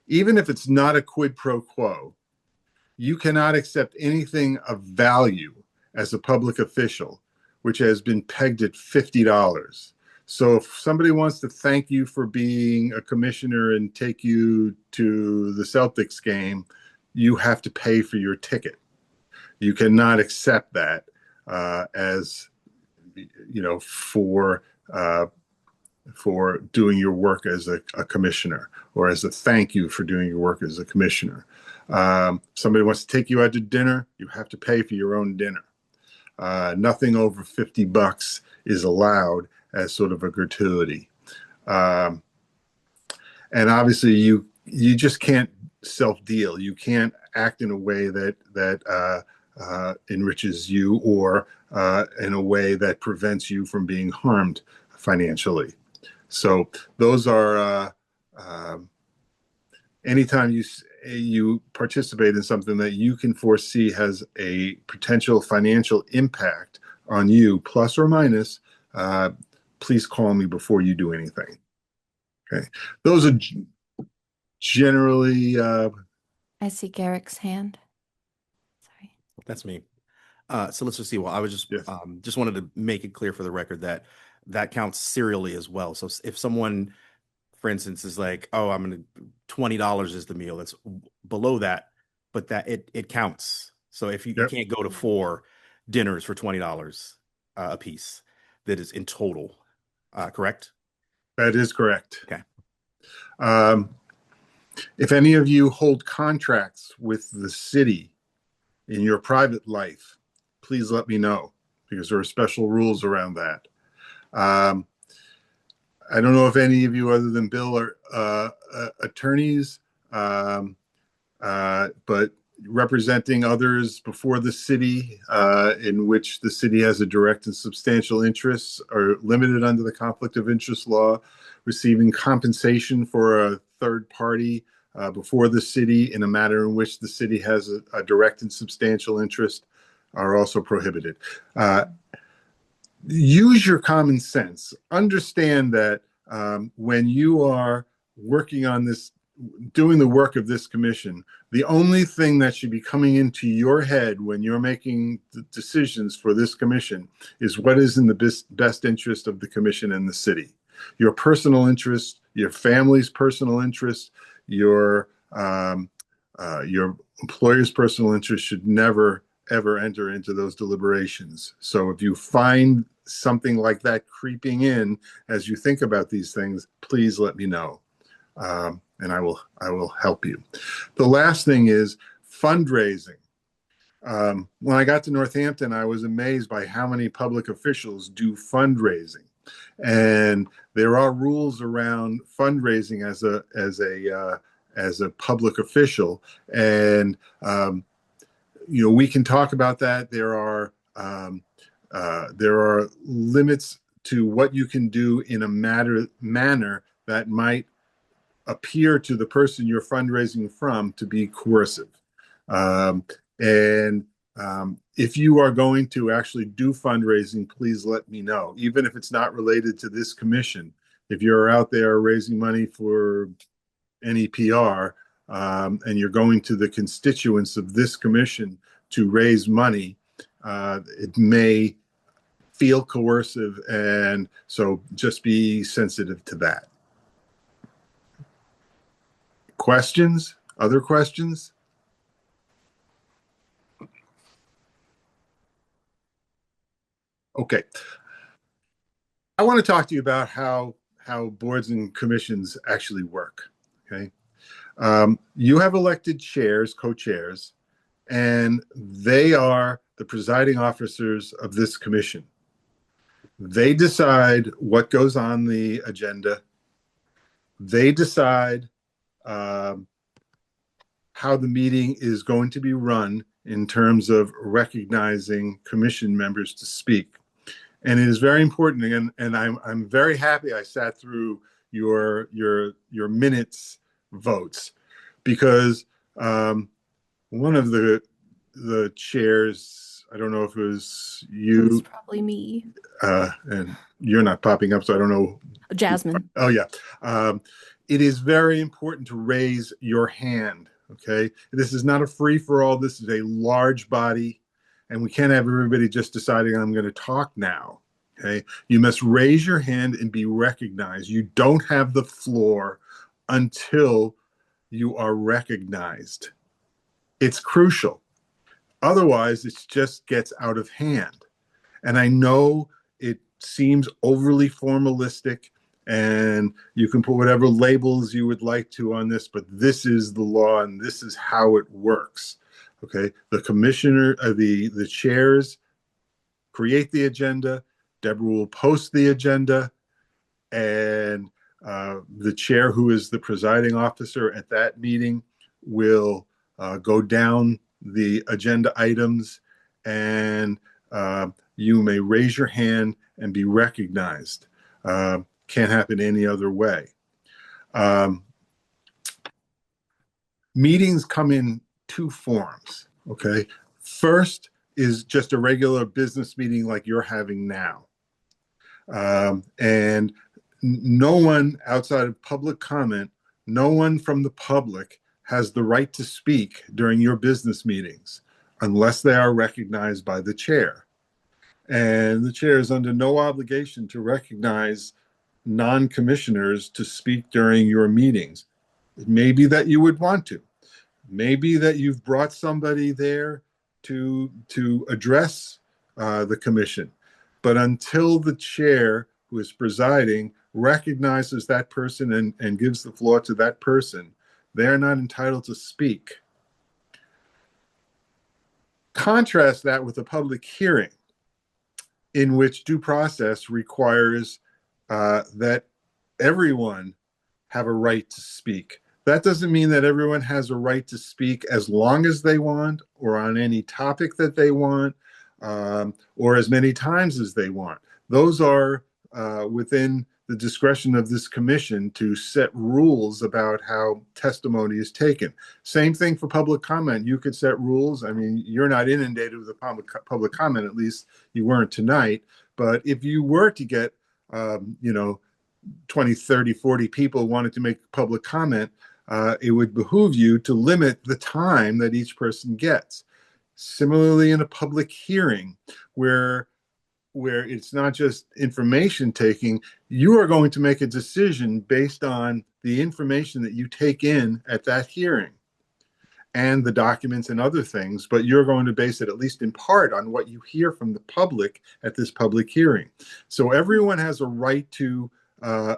S4: even if it's not a quid pro quo, you cannot accept anything of value as a public official, which has been pegged at $50. So if somebody wants to thank you for being a commissioner and take you to the Celtics game, you have to pay for your ticket. You cannot accept that as, you know, for doing your work as a commissioner, or as a thank you for doing your work as a commissioner. Somebody wants to take you out to dinner, you have to pay for your own dinner. Nothing over $50 is allowed as sort of a gratuity. And obviously you just can't self-deal. You can't act in a way that enriches you, or in a way that prevents you from being harmed financially. So those are anytime you participate in something that you can foresee has a potential financial impact on you, plus or minus, please call me before you do anything. Okay, those are generally.
S3: I see Garrick's hand. Sorry.
S2: That's me. So let's just see. Well, I was
S4: Yes.
S2: just wanted to make it clear for the record that that counts serially as well. So if someone, for instance, is like, oh, I'm going to $20 is the meal, that's below that, but that it counts. So if you can't go to 4 dinners for $20 a piece, that is in total, correct?
S4: That is correct.
S2: Okay.
S4: If any of you hold contracts with the city in your private life, please let me know, because there are special rules around that. I don't know if any of you other than Bill are attorneys, but representing others before the city, in which the city has a direct and substantial interest, are limited under the conflict of interest law. Receiving compensation for a third party before the city in a matter in which the city has a direct and substantial interest are also prohibited. Use your common sense. Understand that when you are working on this, doing the work of this commission, the only thing that should be coming into your head when you're making the decisions for this commission is what is in the best interest of the commission and the city. Your personal interest, your family's personal interest, your employer's personal interest should never ever enter into those deliberations. So if you find something like that creeping in as you think about these things, please let me know, and I will help you. The last thing is fundraising. When I got to Northampton, I was amazed by how many public officials do fundraising, and there are rules around fundraising as a public official, and you know, we can talk about that. There are limits to what you can do in a manner that might appear to the person you're fundraising from to be coercive. If you are going to actually do fundraising, please let me know, even if it's not related to this commission. If you're out there raising money for any PR, and you're going to the constituents of this commission to raise money, it may feel coercive, and so just be sensitive to that. Questions? Other questions? Okay. I want to talk to you about how boards and commissions actually work. Okay. You have elected chairs, co-chairs, and they are the presiding officers of this commission. They decide what goes on the agenda. They decide how the meeting is going to be run in terms of recognizing commission members to speak. And it is very important, and I'm very happy I sat through your minutes votes, because one of the chairs, I don't know if it was you.
S3: It was probably me.
S4: And you're not popping up, so I don't know.
S3: Jasmine.
S4: Oh, yeah. It is very important to raise your hand Okay. This is not a free for all. This is a large body, and we can't have everybody just deciding I'm going to talk now. Okay. You must raise your hand and be recognized. You don't have the floor until you are recognized. It's crucial. Otherwise, it just gets out of hand. And I know it seems overly formalistic, and you can put whatever labels you would like to on this, but this is the law and this is how it works. Okay. The commissioner, the chairs create the agenda. Deborah will post the agenda, and the chair, who is the presiding officer at that meeting, will go down the agenda items, and you may raise your hand and be recognized. Can't happen any other way. Meetings come in two forms. Okay. First is just a regular business meeting like you're having now. And no one outside of public comment, no one from the public has the right to speak during your business meetings unless they are recognized by the chair. And the chair is under no obligation to recognize non-commissioners to speak during your meetings. It may be that you would want to. Maybe that you've brought somebody there to address the commission. But until the chair, who is presiding, recognizes that person and gives the floor to that person, they're not entitled to speak. Contrast that with a public hearing, in which due process requires that everyone have a right to speak. That doesn't mean that everyone has a right to speak as long as they want, or on any topic that they want, or as many times as they want. Those are within the discretion of this commission to set rules about how testimony is taken. Same thing for public comment. You could set rules. I mean, you're not inundated with public comment, at least you weren't tonight. But if you were to get, 20, 30, 40 people wanted to make public comment, it would behoove you to limit the time that each person gets. Similarly, in a public hearing, where it's not just information taking, you are going to make a decision based on the information that you take in at that hearing and the documents and other things, but you're going to base it, at least in part, on what you hear from the public at this public hearing. So everyone has a right to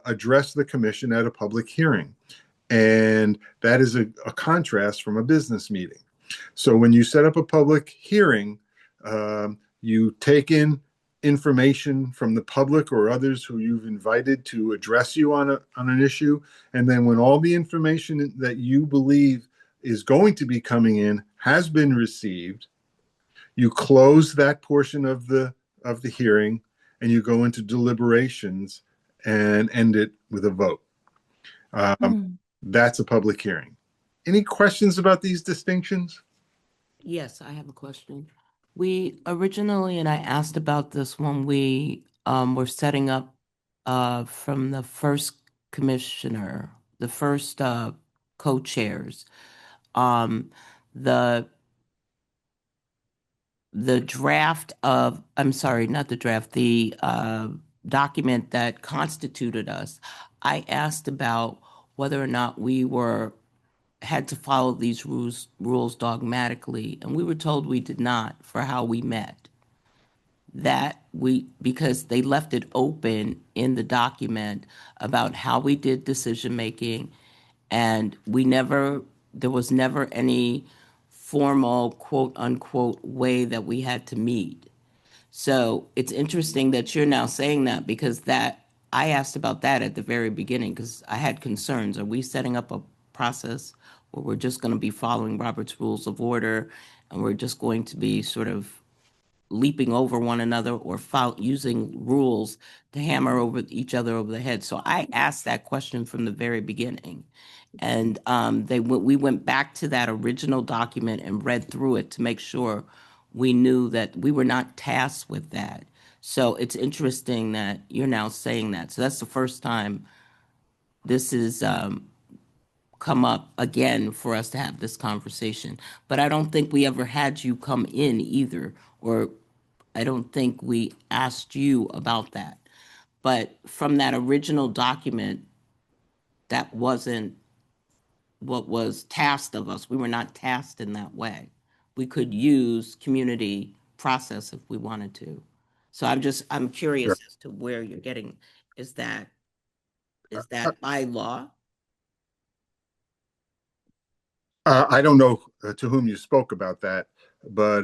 S4: address the commission at a public hearing. And that is a contrast from a business meeting. So when you set up a public hearing, you take in information from the public or others who you've invited to address you on an issue. And then when all the information that you believe is going to be coming in has been received, you close that portion of the hearing, and you go into deliberations and end it with a vote. That's a public hearing. Any questions about these distinctions?
S9: Yes, I have a question. We originally, and I asked about this when we were setting up from the first commissioner, the first co-chairs, the draft of, I'm sorry, not the draft, the document that constituted us. I asked about whether or not we had to follow these rules dogmatically, and we were told we did not for how we met. Because they left it open in the document about how we did decision making, and there was never any formal quote unquote way that we had to meet. So it's interesting that you're now saying that, because I asked about that at the very beginning because I had concerns. Are we setting up a process where we're just going to be following Robert's Rules of Order and we're just going to be sort of leaping over one another or using rules to hammer each other over the head? So I asked that question from the very beginning. And we went back to that original document and read through it to make sure we knew that we were not tasked with that. So it's interesting that you're now saying that. So that's the first time this is come up again for us to have this conversation. But I don't think we ever had you come in either, or I don't think we asked you about that. But from that original document, that wasn't what was tasked of us. We were not tasked in that way. We could use community process if we wanted to. So I'm curious as to where you're getting, is that by law?
S4: I don't know to whom you spoke about that, but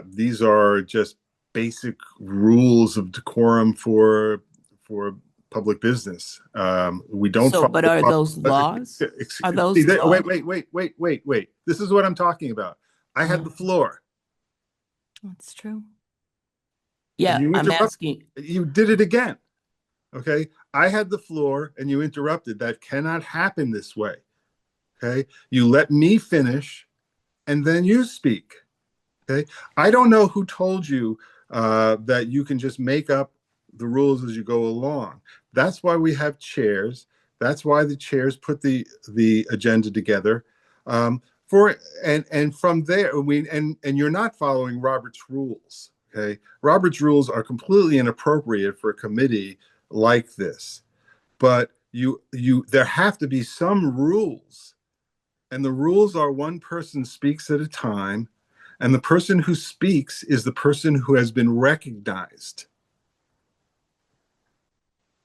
S4: these are just basic rules of decorum for public business. We don't
S9: So,
S4: follow.
S9: but are those laws? Are those
S4: Wait,
S9: laws?
S4: wait. This is what I'm talking about. I had the floor.
S3: That's true.
S9: Yeah,
S4: You
S9: I'm asking.
S4: You did it again. Okay. I had the floor and you interrupted. That cannot happen this way. Okay. You let me finish and then you speak. Okay. I don't know who told you that you can just make up the rules as you go along. That's why we have chairs. That's why the chairs put the agenda together. For and from there, and you're not following Robert's rules. Okay. Robert's rules are completely inappropriate for a committee like this. But there have to be some rules. And the rules are one person speaks at a time, and the person who speaks is the person who has been recognized.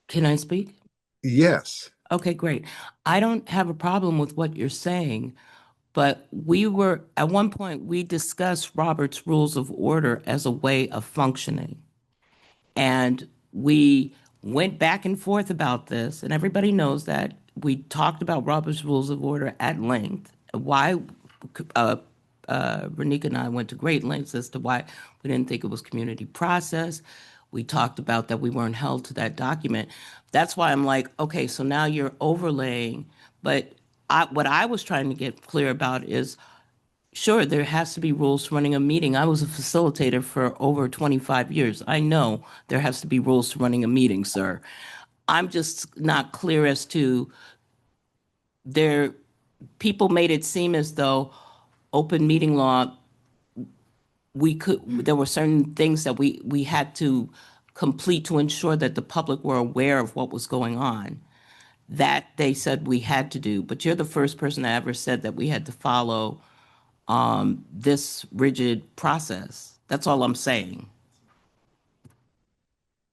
S9: Can I speak?
S4: Yes.
S9: Okay, great. I don't have a problem with what you're saying, but at one point, we discussed Robert's Rules of Order as a way of functioning. And we went back and forth about this, and everybody knows that we talked about Robert's Rules of Order at length. Why Renika and I went to great lengths as to why we didn't think it was community process. We talked about that we weren't held to that document. That's why I'm like, okay, so now you're overlaying. But what I was trying to get clear about is, sure, there has to be rules to running a meeting. I was a facilitator for over 25 years. I know there has to be rules to running a meeting, sir. I'm just not clear as to people made it seem as though open meeting law, there were certain things that we had to complete to ensure that the public were aware of what was going on. That they said we had to do, but you're the first person that ever said that we had to follow this rigid process. That's all I'm saying.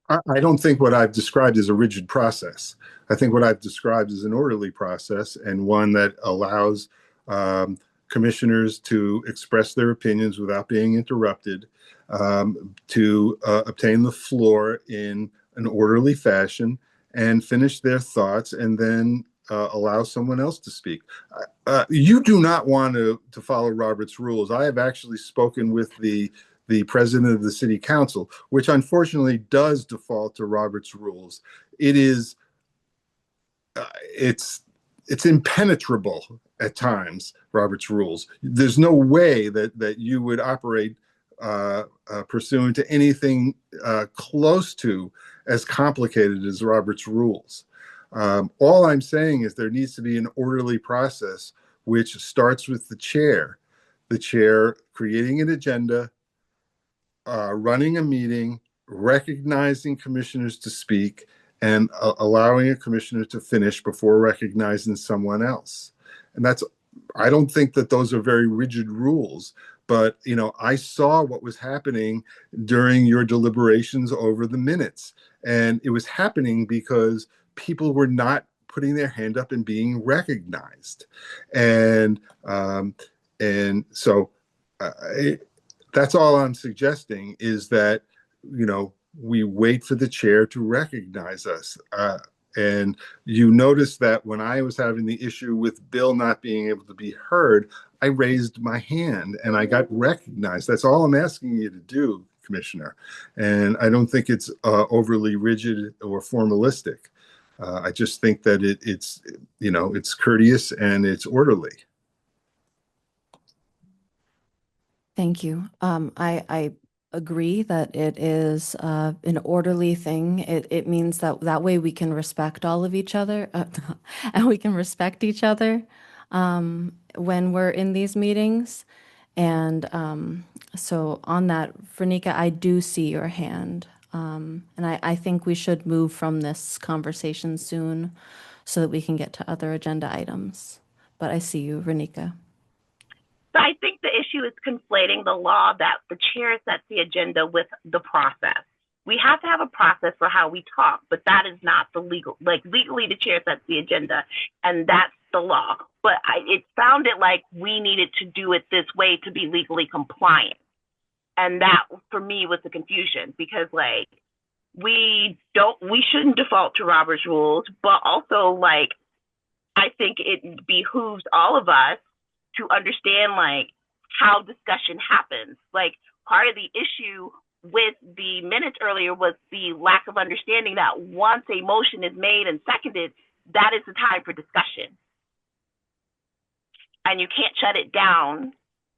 S4: I don't think what I've described is a rigid process. I think what I've described is an orderly process and one that allows commissioners to express their opinions without being interrupted, to obtain the floor in an orderly fashion and finish their thoughts, and then allow someone else to speak. You do not want to follow Robert's rules. I have actually spoken with the president of the city council, which unfortunately does default to Robert's rules. It's impenetrable at times, Robert's rules. There's no way that you would operate pursuant to anything close to as complicated as Robert's rules. All I'm saying is there needs to be an orderly process which starts with the chair creating an agenda, running a meeting, recognizing commissioners to speak, and allowing a commissioner to finish before recognizing someone else. And I don't think that those are very rigid rules, but I saw what was happening during your deliberations over the minutes, and it was happening because people were not putting their hand up and being recognized. And so that's all I'm suggesting, is that we wait for the chair to recognize us. And you notice that when I was having the issue with Bill not being able to be heard, I raised my hand and I got recognized. That's all I'm asking you to do, Commissioner. And I don't think it's overly rigid or formalistic. I just think that it's courteous and it's orderly.
S3: Thank you. I agree that it is an orderly thing. It means that that way we can respect all of each other, and we can respect each other when we're in these meetings. And so on that, Vernika, I do see your hand. And I think we should move from this conversation soon so that we can get to other agenda items. But I see you, Vernika.
S5: So I think the issue is conflating the law that the chair sets the agenda with the process. We have to have a process for how we talk, but that is not the legal, like legally the chair sets the agenda and that's the law. But it sounded like we needed to do it this way to be legally compliant. And that for me was the confusion because like we shouldn't default to Robert's rules, but also like I think it behooves all of us to understand like how discussion happens. Like part of the issue with the minutes earlier was the lack of understanding that once a motion is made and seconded, that is the time for discussion. And you can't shut it down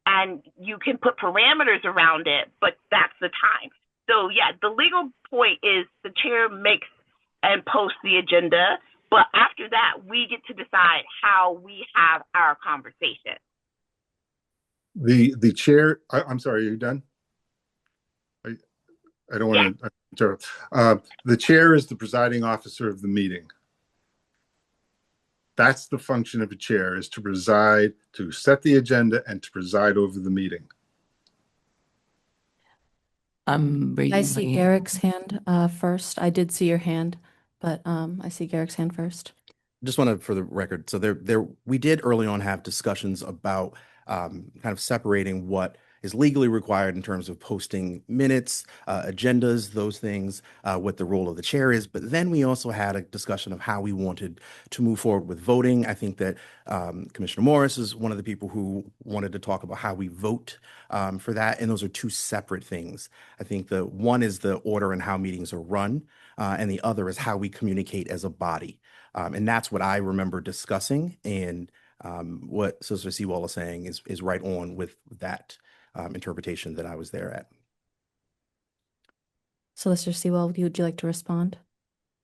S5: and you can put parameters around it, but that's the time. So yeah, the legal point is the chair makes and posts the agenda, but after that, we get to decide how we have our conversation.
S4: The chair, I'm sorry, are you done? I don't want to interrupt. The chair is the presiding officer of the meeting. That's the function of a chair, is to preside, to set the agenda and to preside over the meeting.
S3: I see Garrick's hand first. I did see your hand, but I see Garrick's hand first.
S2: Just want to, for the record, so we did early on have discussions about kind of separating what is legally required in terms of posting minutes, agendas, those things, what the role of the chair is. But then we also had a discussion of how we wanted to move forward with voting. I think that Commissioner Morris is one of the people who wanted to talk about how we vote for that. And those are two separate things. I think the one is the order and how meetings are run, and the other is how we communicate as a body. And that's what I remember discussing. And what Solicitor Sewell is saying is right on with that interpretation that I was there at.
S3: Solicitor Sewell, would you like to respond?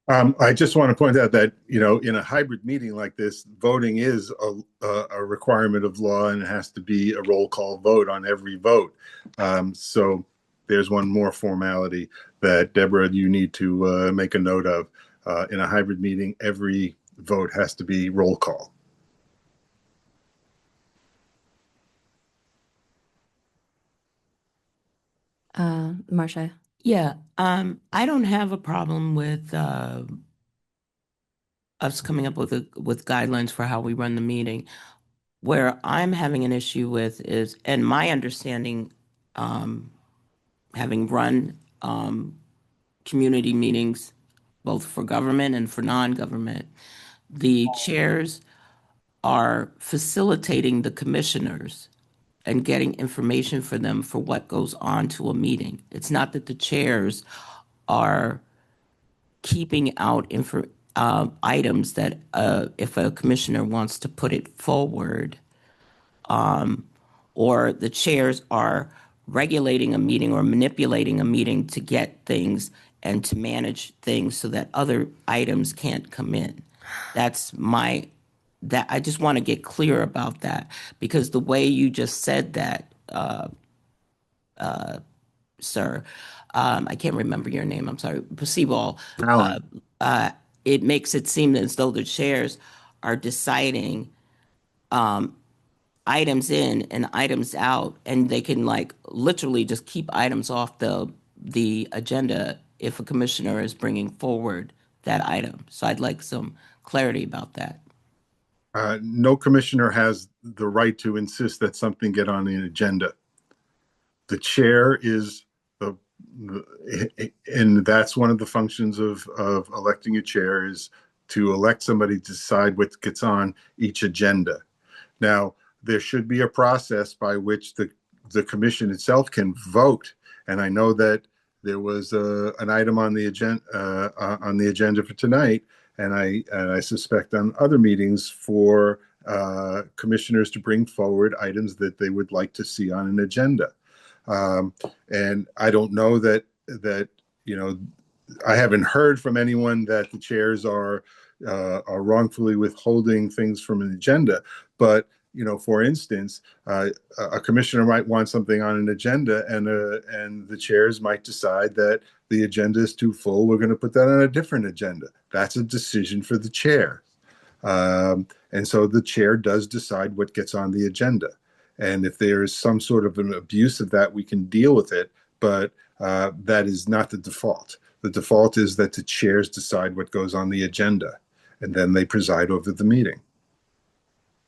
S4: I just want to point out that, in a hybrid meeting like this, voting is a requirement of law and it has to be a roll call vote on every vote. So there's one more formality that, Deborah, you need to make a note of. In a hybrid meeting, every vote has to be roll call.
S3: Marcia.
S9: Yeah, I don't have a problem with us coming up with guidelines for how we run the meeting. Where I'm having an issue with is, and my understanding, having run community meetings, both for government and for non-government, the chairs are facilitating the commissioners and getting information for them for what goes on to a meeting. It's not that the chairs are keeping out items that if a commissioner wants to put it forward, or the chairs are regulating a meeting or manipulating a meeting to get things and to manage things so that other items can't come in. That I just want to get clear about that, because the way you just said that, sir, I can't remember your name, I'm sorry, Perceval, it makes it seem as though the chairs are deciding items in and items out, and they can like literally just keep items off the agenda if a commissioner is bringing forward that item. So I'd like some clarity about that.
S4: No commissioner has the right to insist that something get on the agenda. The chair is and that's one of the functions of electing a chair, is to elect somebody to decide what gets on each agenda. Now, there should be a process by which the commission itself can vote. And I know that there was an item on the agenda for tonight, and I suspect on other meetings for commissioners to bring forward items that they would like to see on an agenda. And I don't know that, you know, I haven't heard from anyone that the chairs are wrongfully withholding things from an agenda. But, you know, for instance, a commissioner might want something on an agenda, and the chairs might decide that the agenda is too full. We're going to put that on a different agenda. That's a decision for the chair. And so the chair does decide what gets on the agenda. And if there is some sort of an abuse of that, we can deal with it. But that is not the default. The default is that the chairs decide what goes on the agenda, and then they preside over the meeting.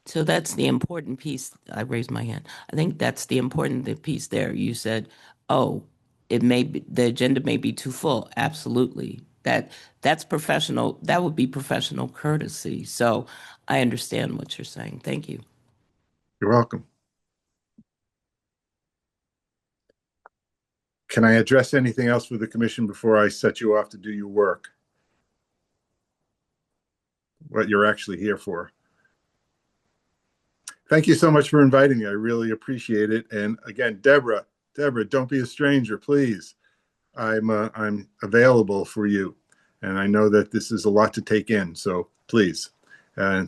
S9: So that's the important piece. I raised my hand. I think that's the important piece there. You said, oh, it may be, the agenda may be too full. Absolutely. That's professional. That would be professional courtesy. So I understand what you're saying. Thank you.
S4: You're welcome. Can I address anything else with the commission before I set you off to do your work? What you're actually here for. Thank you so much for inviting me. I really appreciate it. And again, Deborah, don't be a stranger, please. I'm available for you. And I know that this is a lot to take in, so please.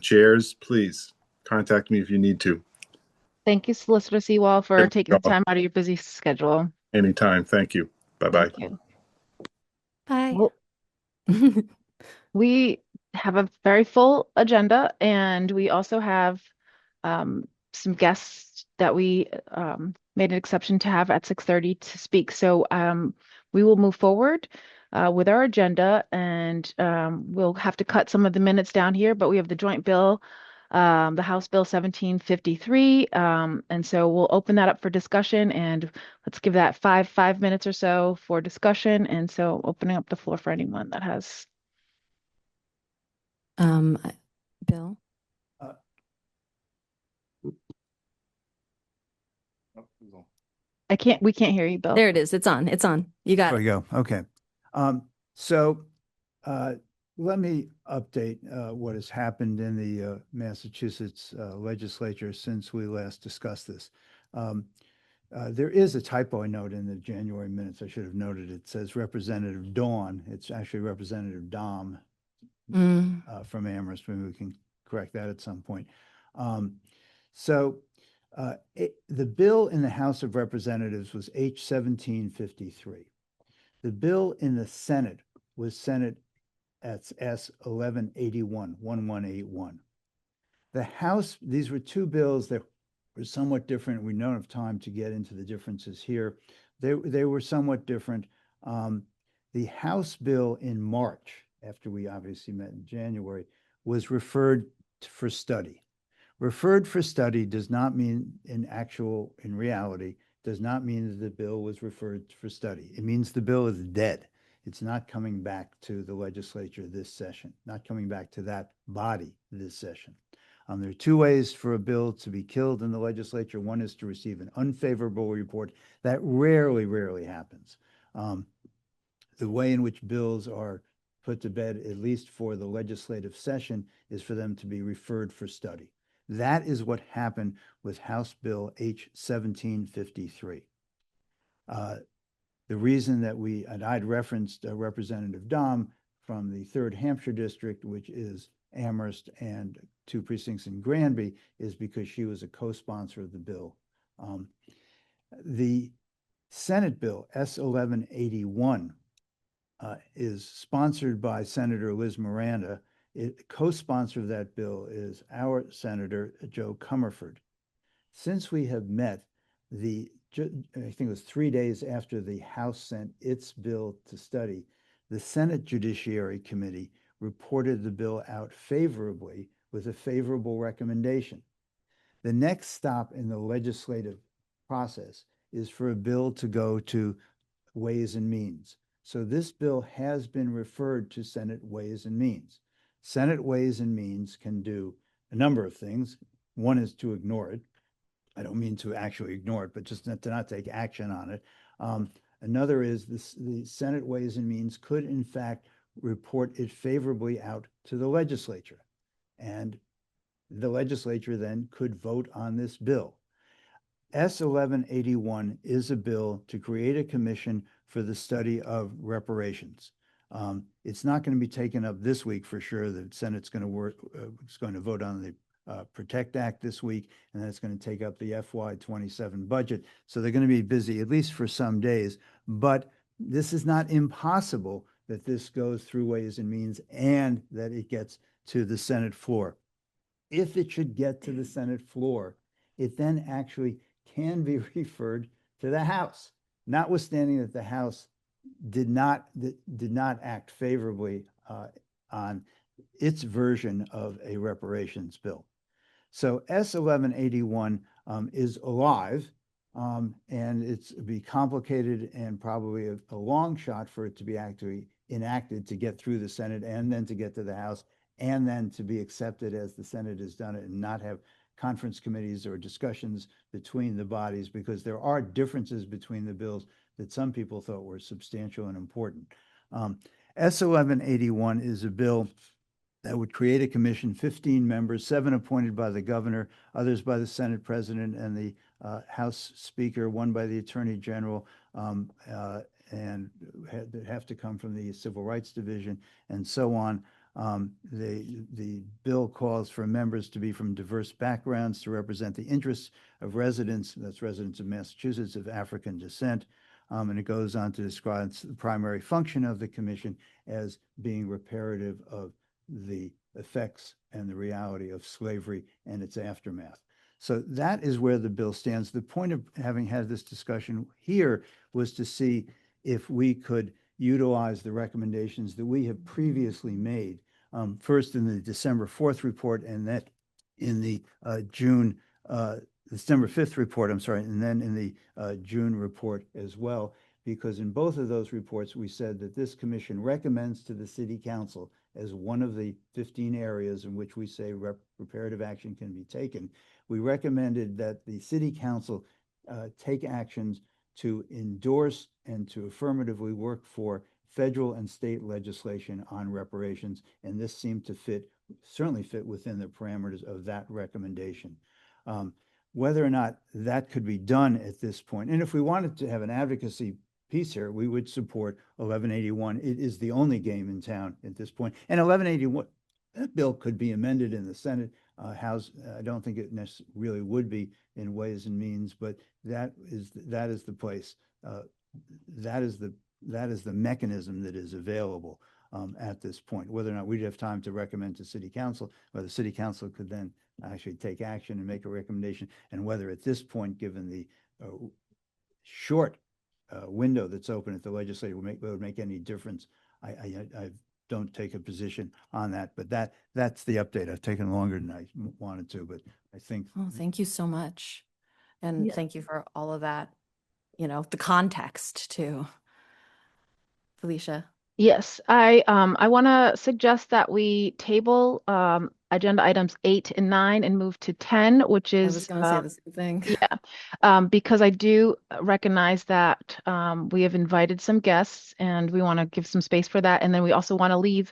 S4: Chairs, please contact me if you need to.
S1: Thank you, Solicitor Seawall, for taking the time out of your busy schedule.
S4: Anytime. Thank you. Bye-bye.
S1: Thank you.
S3: Bye.
S1: Well, we have a very full agenda, and we also have some guests that we made an exception to have at 6:30 to speak. So we will move forward with our agenda, and we'll have to cut some of the minutes down here, but we have the joint bill, the House Bill 1753. And so we'll open that up for discussion, and let's give that five minutes or so for discussion. And so opening up the floor for anyone that has.
S3: Bill?
S1: We can't hear you, Bill.
S3: There it is. It's on. It's on. You got
S8: There
S3: it.
S8: we go. Okay. So let me update what has happened in the Massachusetts legislature since we last discussed this. There is a typo I note in the January minutes. I should have noted it says Representative Dawn. It's actually Representative Dom from Amherst. Maybe we can correct that at some point. The bill in the House of Representatives was H 1753. The bill in the Senate was Senate S 1181. The House, these were two bills that were somewhat different. We don't have time to get into the differences here. They were somewhat different. The House bill in March, after we obviously met in January, was referred for study. Referred for study does not mean in reality, does not mean that the bill was referred for study. It means the bill is dead. It's not coming back to the legislature this session, not coming back to that body this session. There are two ways for a bill to be killed in the legislature. One is to receive an unfavorable report. That rarely happens. The way in which bills are put to bed, at least for the legislative session, is for them to be referred for study. That is what happened with House Bill H 1753. The reason that I'd referenced Representative Dom from the 3rd Hampshire District, which is Amherst and 2 precincts in Granby, is because she was a co-sponsor of the bill. The Senate bill S 1181 is sponsored by Senator Liz Miranda. Co-sponsor of that bill is our Senator Joe Comerford. Since we have met, I think it was 3 days after the House sent its bill to study, the Senate Judiciary Committee reported the bill out favorably with a favorable recommendation. The next stop in the legislative process is for a bill to go to Ways and Means. So this bill has been referred to Senate Ways and Means. Senate Ways and Means can do a number of things. One is to ignore it. I don't mean to actually ignore it, but just to not take action on it. Another is the Senate Ways and Means could, in fact, report it favorably out to the legislature. And the legislature then could vote on this bill. S 1181 is a bill to create a commission for the study of reparations. It's not going to be taken up this week for sure. The Senate's going to work, it's going to vote on the Protect Act this week, and then it's going to take up the FY27 budget. So they're going to be busy, at least for some days. But this is not impossible that this goes through Ways and Means and that it gets to the Senate floor. If it should get to the Senate floor, it then actually can be referred to the House, notwithstanding that the House did not act favorably on its version of a reparations bill. So S 1181 is alive, and it's be complicated and probably a long shot for it to be actually enacted to get through the Senate and then to get to the House and then to be accepted as the Senate has done it and not have conference committees or discussions between the bodies, because there are differences between the bills that some people thought were substantial and important. S 1181 is a bill that would create a commission, 15 members, 7 appointed by the governor, others by the Senate president and the House Speaker, 1 by the Attorney General, and have to come from the Civil Rights Division, and so on. The bill calls for members to be from diverse backgrounds to represent the interests of residents, that's residents of Massachusetts, of African descent. And it goes on to describe the primary function of the commission as being reparative of the effects and the reality of slavery and its aftermath. So that is where the bill stands. The point of having had this discussion here was to see if we could utilize the recommendations that we have previously made, first in the December 4th report and then in the December 5th report, I'm sorry, and then in the June report as well, because in both of those reports, we said that this commission recommends to the city council as one of the 15 areas in which we say reparative action can be taken. We recommended that the city council take actions to endorse and to affirmatively work for federal and state legislation on reparations, and this seemed to certainly fit within the parameters of that recommendation. Whether or not that could be done at this point, and if we wanted to have an advocacy piece here, we would support 1181. It is the only game in town at this point. And 1181, that bill could be amended in the Senate House. I don't think it necessarily really would be in Ways and Means, but that is the place. That is the mechanism that is available at this point. Whether or not we'd have time to recommend to City Council, or the City Council could then actually take action and make a recommendation, and whether at this point, given the short window that's open at the legislature would make any difference. I don't take a position on that, but that's the update. I've taken longer than I wanted to, but I think.
S3: Oh, thank you so much. And
S10: Yeah.
S3: thank you for all of that, the context too. Felicia.
S1: Yes, I want to suggest that we table agenda items 8 and 9 and move to 10, which
S3: I
S1: is
S3: was going to say the same thing.
S1: yeah, because I do recognize that we have invited some guests and we want to give some space for that, and then we also want to leave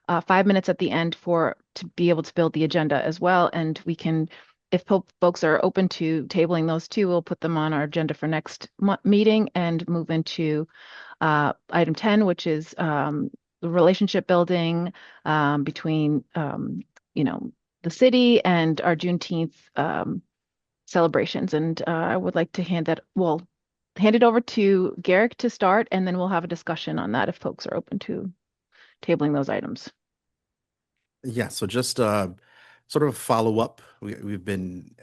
S1: 5 minutes at the end to be able to build the agenda as well, and we can. If folks are open to tabling those two, we'll put them on our agenda for next meeting and move into item 10, which is the relationship building between the city and our Juneteenth celebrations. And I would like to hand it over to Garrick to start, and then we'll have a discussion on that if folks are open to tabling those items.
S2: Yeah, so just sort of follow up. We've been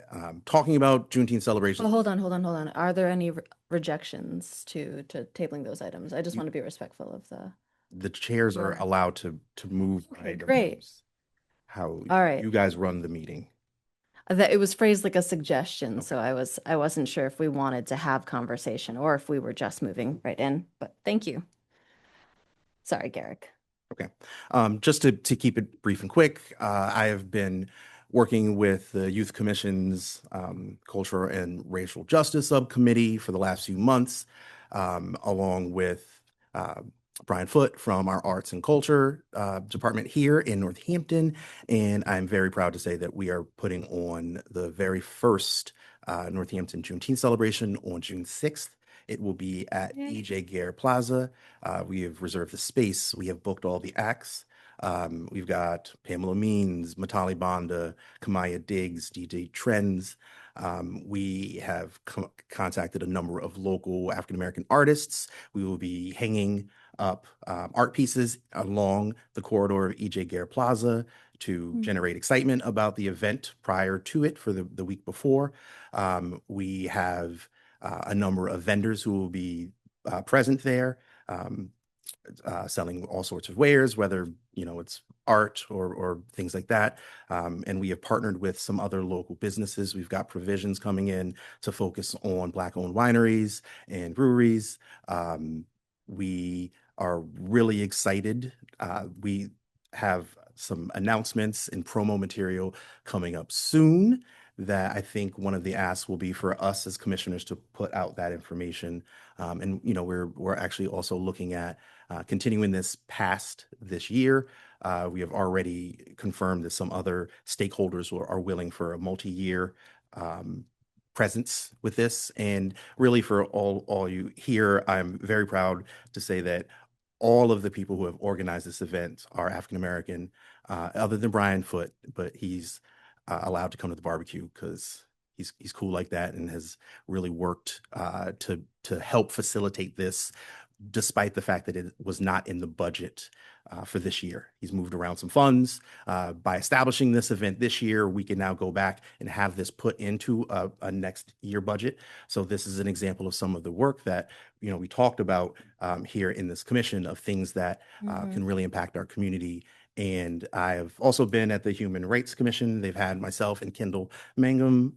S2: talking about Juneteenth celebrations.
S3: Well, hold on. Are there any rejections to tabling those items? I just want to be respectful of
S2: the chairs are allowed to move
S3: Okay,
S2: items.
S3: great.
S2: How
S3: All right.
S2: you guys run the meeting.
S3: That it was phrased like a suggestion, so I wasn't sure if we wanted to have conversation or if we were just moving right in, but thank you. Sorry, Garrick.
S2: Okay. Just to keep it brief and quick, I have been working with the Youth Commission's Cultural and Racial Justice Subcommittee for the last few months, along with Brian Foote from our Arts and Culture department here in Northampton. And I'm very proud to say that we are putting on the very first Northampton Juneteenth celebration on June 6th. It will be at
S3: Yay.
S2: E.J. Gare Plaza. We have reserved the space. We have booked all the acts. We've got Pamela Means, Matali Banda, Kamaya Diggs, DJ Trends. We have contacted a number of local African-American artists. We will be hanging up art pieces along the corridor of E.J. Gare Plaza to generate excitement about the event prior to it for the week before. We have a number of vendors who will be present there, selling all sorts of wares, whether it's art or things like that. And we have partnered with some other local businesses. We've got provisions coming in to focus on Black-owned wineries and breweries. We are really excited. We have some announcements and promo material coming up soon that I think one of the asks will be for us as commissioners to put out that information. And we're actually also looking at continuing this past this year. We have already confirmed that some other stakeholders are willing for a multi-year presence with this. And really for all you here, I'm very proud to say that all of the people who have organized this event are African-American, other than Brian Foote, but he's allowed to come to the barbecue because he's cool like that and has really worked to help facilitate this, despite the fact that it was not in the budget for this year. He's moved around some funds. By establishing this event this year, we can now go back and have this put into a next year budget. So this is an example of some of the work that we talked about here in this commission of things that can really impact our community. And I've also been at the Human Rights Commission. They've had myself and Kendall Mangum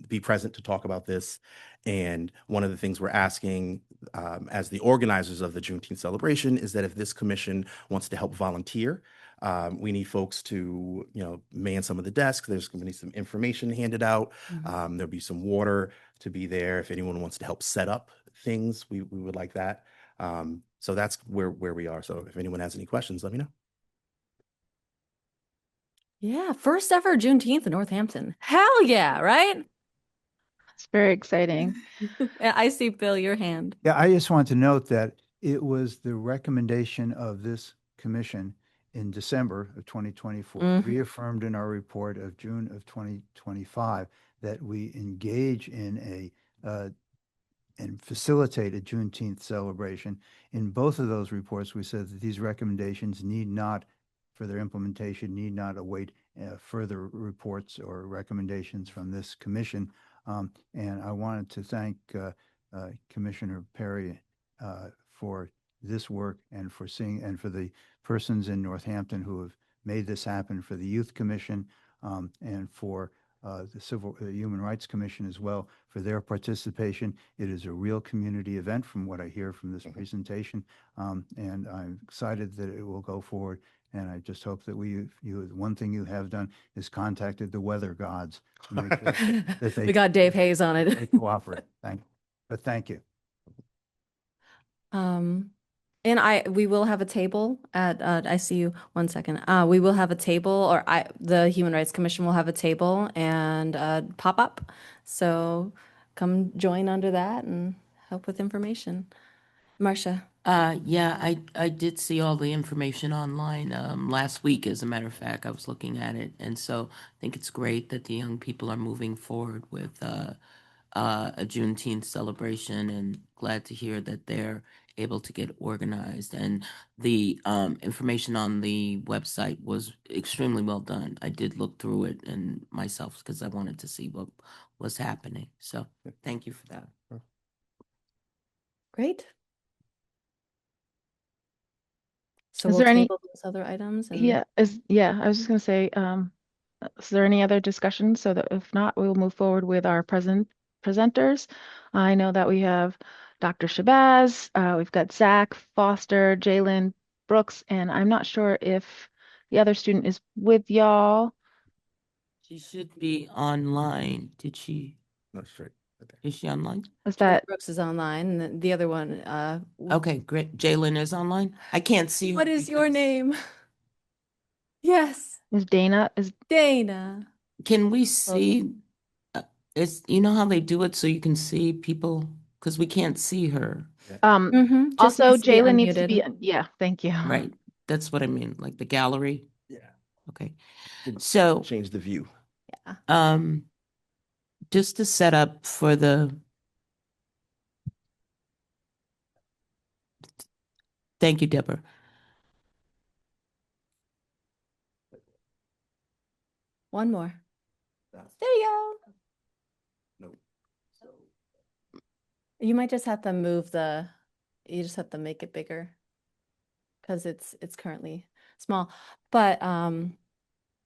S2: be present to talk about this. And one of the things we're asking as the organizers of the Juneteenth celebration is that if this commission wants to help volunteer, we need folks to, man some of the desks. There's going to be some information handed out. There'll be some water to be there. If anyone wants to help set up things, we would like that. So that's where we are. So if anyone has any questions, let me know.
S3: Yeah, first ever Juneteenth in Northampton. Hell yeah, right?
S1: It's very exciting.
S3: I see, Bill, your hand.
S8: Yeah, I just want to note that it was the recommendation of this commission in December of 2024, reaffirmed in our report of June of 2025, that we engage in and facilitate a Juneteenth celebration. In both of those reports, we said that these recommendations for their implementation, need not await further reports or recommendations from this commission. And I wanted to thank Commissioner Perry for this work and for the persons in Northampton who have made this happen, for the Youth Commission and for the Human Rights Commission as well, for their participation. It is a real community event from what I hear from this presentation. And I'm excited that it will go forward. And I just hope that one thing you have done is contacted the weather gods to make sure that they
S3: We got Dave Hayes on
S8: they
S3: it.
S8: cooperate. Thank you.
S3: And we will have a table at, I see you, one second. We will have a table, or the Human Rights Commission will have a table and pop up. So come join under that and help with information. Marcia.
S9: Yeah, I did see all the information online last week, as a matter of fact. I was looking at it. And so I think it's great that the young people are moving forward with a Juneteenth celebration, and glad to hear that they're able to get organized. And the information on the website was extremely well done. I did look through it and myself because I wanted to see what was happening. So thank you for that.
S3: Great. So
S1: Is
S3: we'll
S1: there any-
S3: table those other items. And
S1: I was just going to say, is there any other discussion? So that if not, we'll move forward with our presenters. I know that we have Dr. Shabazz, we've got Zach, Foster, Jalen, Brooks, and I'm not sure if the other student is with y'all.
S9: She should be online. Did she?
S2: That's right.
S9: Is she online?
S1: Is that
S3: Brooks is online, and the other one,
S9: Okay, great. Jalen is online. I can't see.
S3: what
S9: her
S3: is your
S9: because-
S3: name? Yes,
S1: is Dana? Is
S3: Dana.
S9: Can we see? Is, you know how they do it so you can see people? Because we can't see her.
S3: Mm-hmm. Just
S1: Also,
S3: needs to be
S1: Jalen needs to be,
S3: unmuted.
S1: yeah, thank you.
S9: Right. That's what I mean, like the gallery.
S2: Yeah.
S9: Okay. So,
S2: Change the view.
S9: um, just to set up for thank you, Deborah.
S3: One more.
S2: That's-
S3: There you go.
S2: No.
S3: You might just have to move you just have to make it bigger because it's currently small. But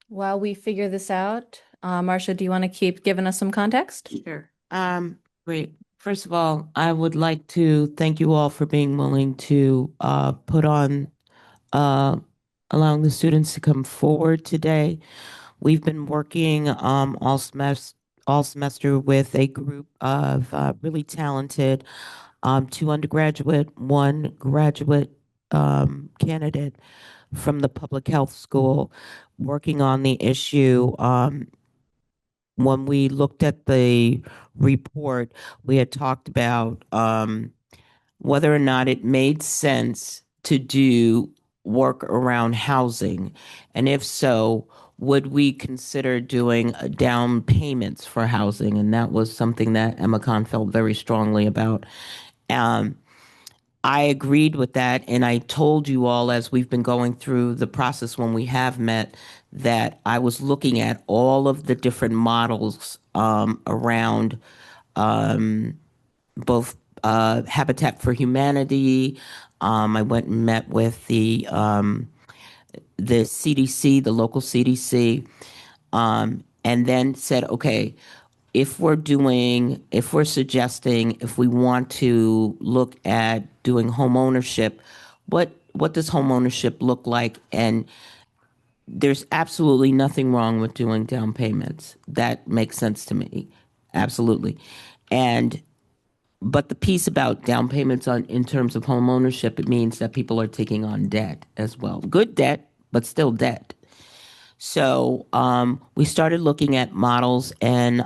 S3: while we figure this out, Marcia, do you want to keep giving us some context?
S9: Sure. Great. First of all, I would like to thank you all for being willing to put on allowing the students to come forward today. We've been working all semester with a group of really talented 2 undergraduate, 1 graduate candidate from the public health school working on the issue. When we looked at the report, we had talked about whether or not it made sense to do work around housing. And if so, would we consider doing down payments for housing? And that was something that Emma Khan felt very strongly about. Um, I agreed with that. And I told you all as we've been going through the process when we have met that I was looking at all of the different models around both Habitat for Humanity. I went and met with the CDC, the local CDC, and then said, okay, if we're suggesting, if we want to look at doing home ownership, what does home ownership look like? And there's absolutely nothing wrong with doing down payments. That makes sense to me. Absolutely. And but the piece about down payments on in terms of home ownership, it means that people are taking on debt as well. Good debt, but still debt. So we started looking at models, and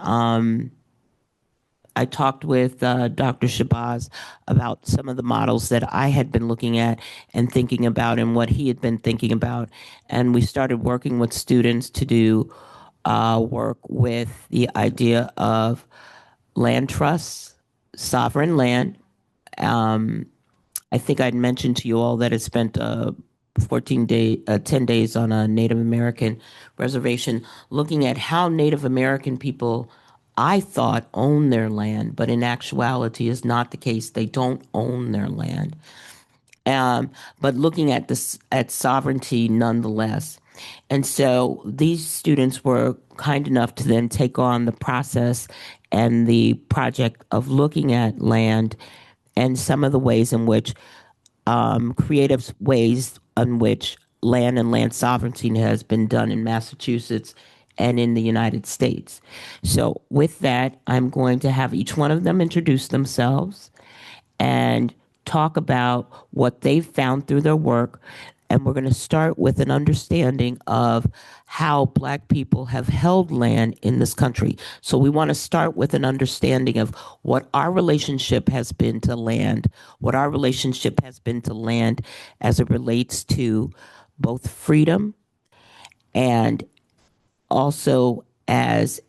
S9: I talked with Dr. Shabazz about some of the models that I had been looking at and thinking about, and what he had been thinking about. And we started working with students to do work with the idea of land trusts, sovereign land. I think I'd mentioned to you all that I spent 10 days on a Native American reservation looking at how Native American people, I thought, own their land, but in actuality is not the case. They don't own their land. But looking at this at sovereignty nonetheless. And so these students were kind enough to then take on the process and the project of looking at land and some of the ways in which creative ways in which land and land sovereignty has been done in Massachusetts and in the United States. So with that, I'm going to have each one of them introduce themselves and talk about what they've found through their work. And we're going to start with an understanding of how Black people have held land in this country. So we want to start with an understanding of what our relationship has been to land, what our relationship has been to land as it relates to both freedom and also as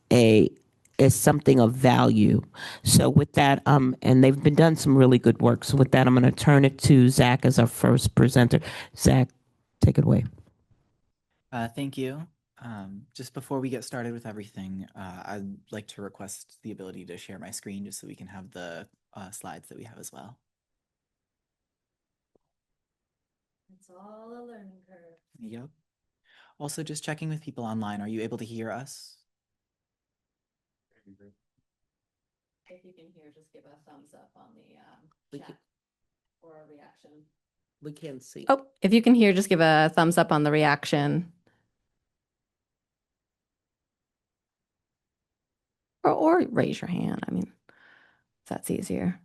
S9: something of value. So with that, and they've been done some really good work. So with that, I'm going to turn it to Zach as our first presenter. Zach, take it away.
S11: Thank you. Just before we get started with everything, I'd like to request the ability to share my screen just so we can have the slides that we have as well.
S3: It's all a learning curve.
S11: Yep. Also, just checking with people online, are you able to hear us?
S3: If you can hear, just give a thumbs up on
S9: We
S3: the
S9: can-
S3: chat or a reaction.
S9: We can't see.
S3: Oh, if you can hear, just give a thumbs up on the reaction. Or raise your hand. I mean, if that's easier.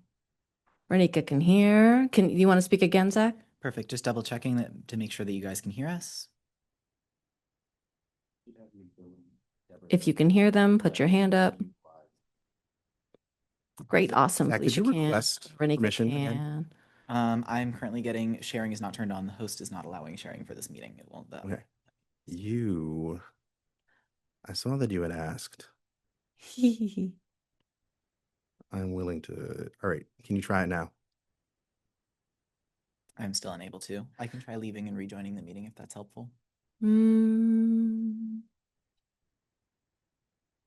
S3: Renika can hear. You want to speak again, Zach?
S11: Perfect. Just double checking that to make sure that you guys can hear us.
S3: If you can hear them, put your hand up. Great, awesome.
S2: Zach, did
S3: Felicia
S2: you
S3: can.
S2: request
S3: Renika
S2: permission again?
S3: can.
S11: I'm currently getting sharing is not turned on. The host is not allowing sharing for this meeting. It won't though.
S2: Okay. I saw that you had asked. I'm willing to. All right. Can you try it now?
S11: I'm still unable to. I can try leaving and rejoining the meeting if that's helpful.
S3: I'm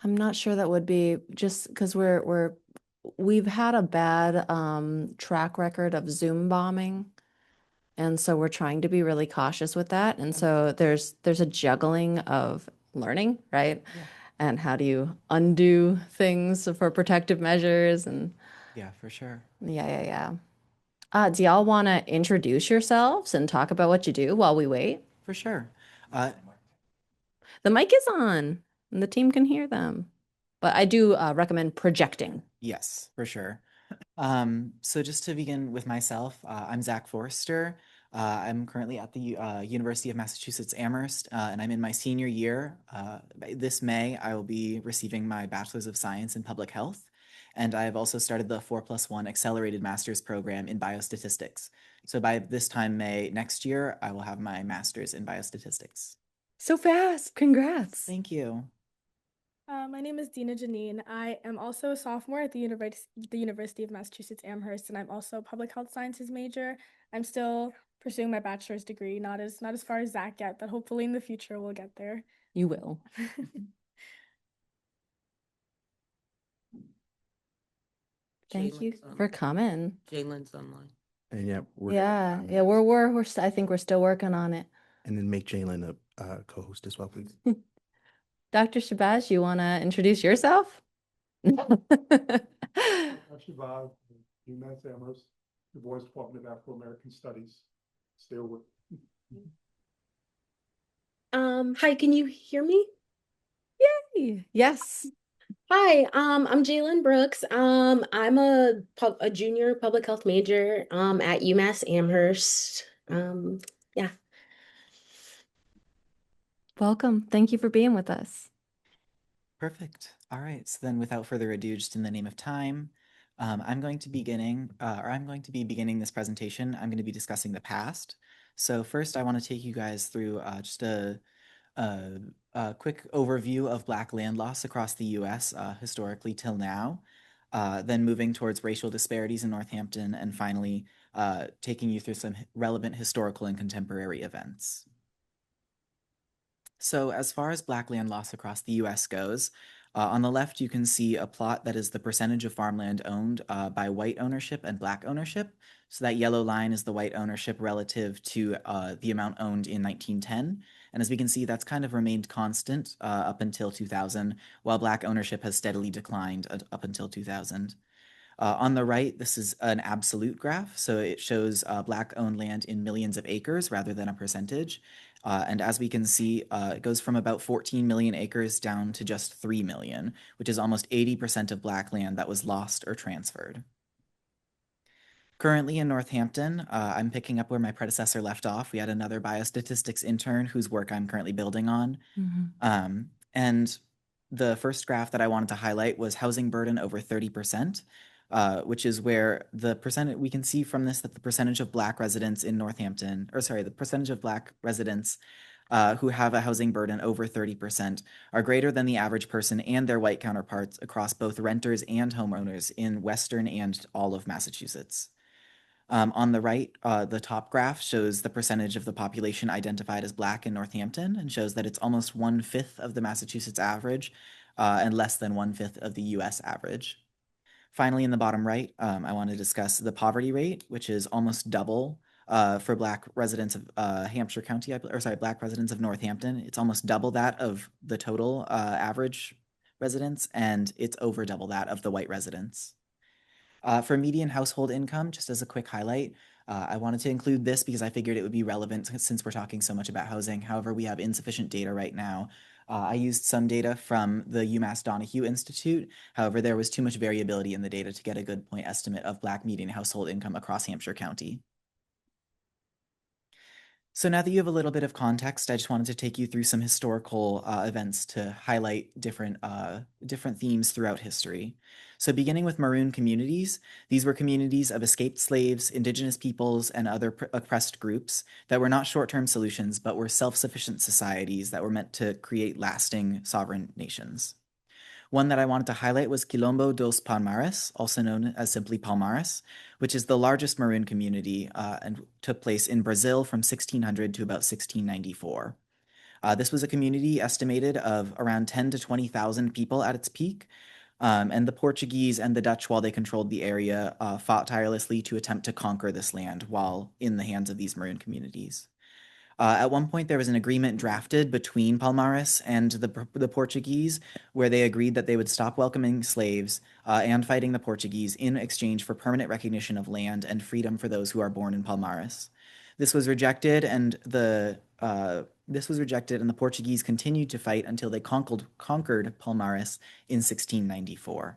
S3: not sure that would be, just because we've had a bad track record of Zoom bombing. And so we're trying to be really cautious with that. And so there's a juggling of learning, right?
S11: Yeah.
S3: And how do you undo things for protective measures and
S11: Yeah, for sure.
S3: yeah. Do y'all want to introduce yourselves and talk about what you do while we wait?
S11: For sure.
S3: The mic is on and the team can hear them. But I do recommend projecting.
S11: Yes, for sure. So just to begin with myself, I'm Zach Forrester. I'm currently at the University of Massachusetts Amherst, and I'm in my senior year. This May, I will be receiving my Bachelor's of Science in Public Health, and I have also started the 4+1 Accelerated Master's Program in Biostatistics. So by this time May next year, I will have my Master's in Biostatistics.
S3: So fast. Congrats.
S11: Thank you.
S12: My name is Dina Janine. I am also a sophomore at the University of Massachusetts Amherst, and I'm also a public health sciences major. I'm still pursuing my bachelor's degree, not as far as Zach yet, but hopefully in the future we'll get there.
S3: You will. Thank you for coming.
S9: Jalen's online.
S2: And yeah,
S3: I think we're still working on it.
S2: And then make Jalen a co-host as well, please.
S3: Dr. Shabazz, you want to introduce yourself?
S13: Shabazz, UMass Amherst, the Boys Department of Afro-American Studies. Still with.
S14: Hi, can you hear me?
S3: Yay. Yes.
S14: Hi, I'm Jalen Brooks. I'm a junior public health major at UMass Amherst. Yeah.
S3: Welcome. Thank you for being with us.
S11: Perfect. All right. So then without further ado, just in the name of time, I'm going to be beginning this presentation. I'm going to be discussing the past. So first, I want to take you guys through just a quick overview of Black land loss across the U.S. Historically till now, then moving towards racial disparities in Northampton, and finally taking you through some relevant historical and contemporary events. So as far as Black land loss across the U.S. goes, on the left, you can see a plot that is the percentage of farmland owned by white ownership and Black ownership. So that yellow line is the white ownership relative to the amount owned in 1910. And as we can see, that's kind of remained constant up until 2000, while Black ownership has steadily declined up until 2000. On the right, this is an absolute graph. So it shows Black-owned land in millions of acres rather than a percentage. And as we can see, it goes from about 14 million acres down to just 3 million, which is almost 80% of Black land that was lost or transferred. Currently in Northampton, I'm picking up where my predecessor left off. We had another biostatistics intern whose work I'm currently building on. And the first graph that I wanted to highlight was housing burden over 30%. Which is where the percentage, we can see from this that the percentage of Black residents in Northampton, the percentage of Black residents who have a housing burden over 30% are greater than the average person and their white counterparts across both renters and homeowners in Western and all of Massachusetts. On the right, the top graph shows the percentage of the population identified as Black in Northampton and shows that it's almost 1/5 of the Massachusetts average and less than 1/5 of the US average. Finally, in the bottom right, I want to discuss the poverty rate, which is almost double for Black residents of Hampshire County, Black residents of Northampton. It's almost double that of the total average residents, and it's over double that of the white residents. For median household income, just as a quick highlight, I wanted to include this because I figured it would be relevant since we're talking so much about housing. However, we have insufficient data right now. I used some data from the UMass Donahue Institute. However, there was too much variability in the data to get a good point estimate of Black median household income across Hampshire County. So now that you have a little bit of context, I just wanted to take you through some historical events to highlight different themes throughout history. So beginning with maroon communities, these were communities of escaped slaves, indigenous peoples, and other oppressed groups that were not short-term solutions, but were self-sufficient societies that were meant to create lasting sovereign nations. One that I wanted to highlight was Quilombo dos Palmares, also known as simply Palmares, which is the largest maroon community and took place in Brazil from 1600 to about 1694. This was a community estimated of around 10 to 20,000 people at its peak, and the Portuguese and the Dutch, while they controlled the area, fought tirelessly to attempt to conquer this land while in the hands of these maroon communities. At one point, there was an agreement drafted between Palmares and the Portuguese, where they agreed that they would stop welcoming slaves and fighting the Portuguese in exchange for permanent recognition of land and freedom for those who are born in Palmares. This was rejected, and the Portuguese continued to fight until they conquered Palmares in 1694.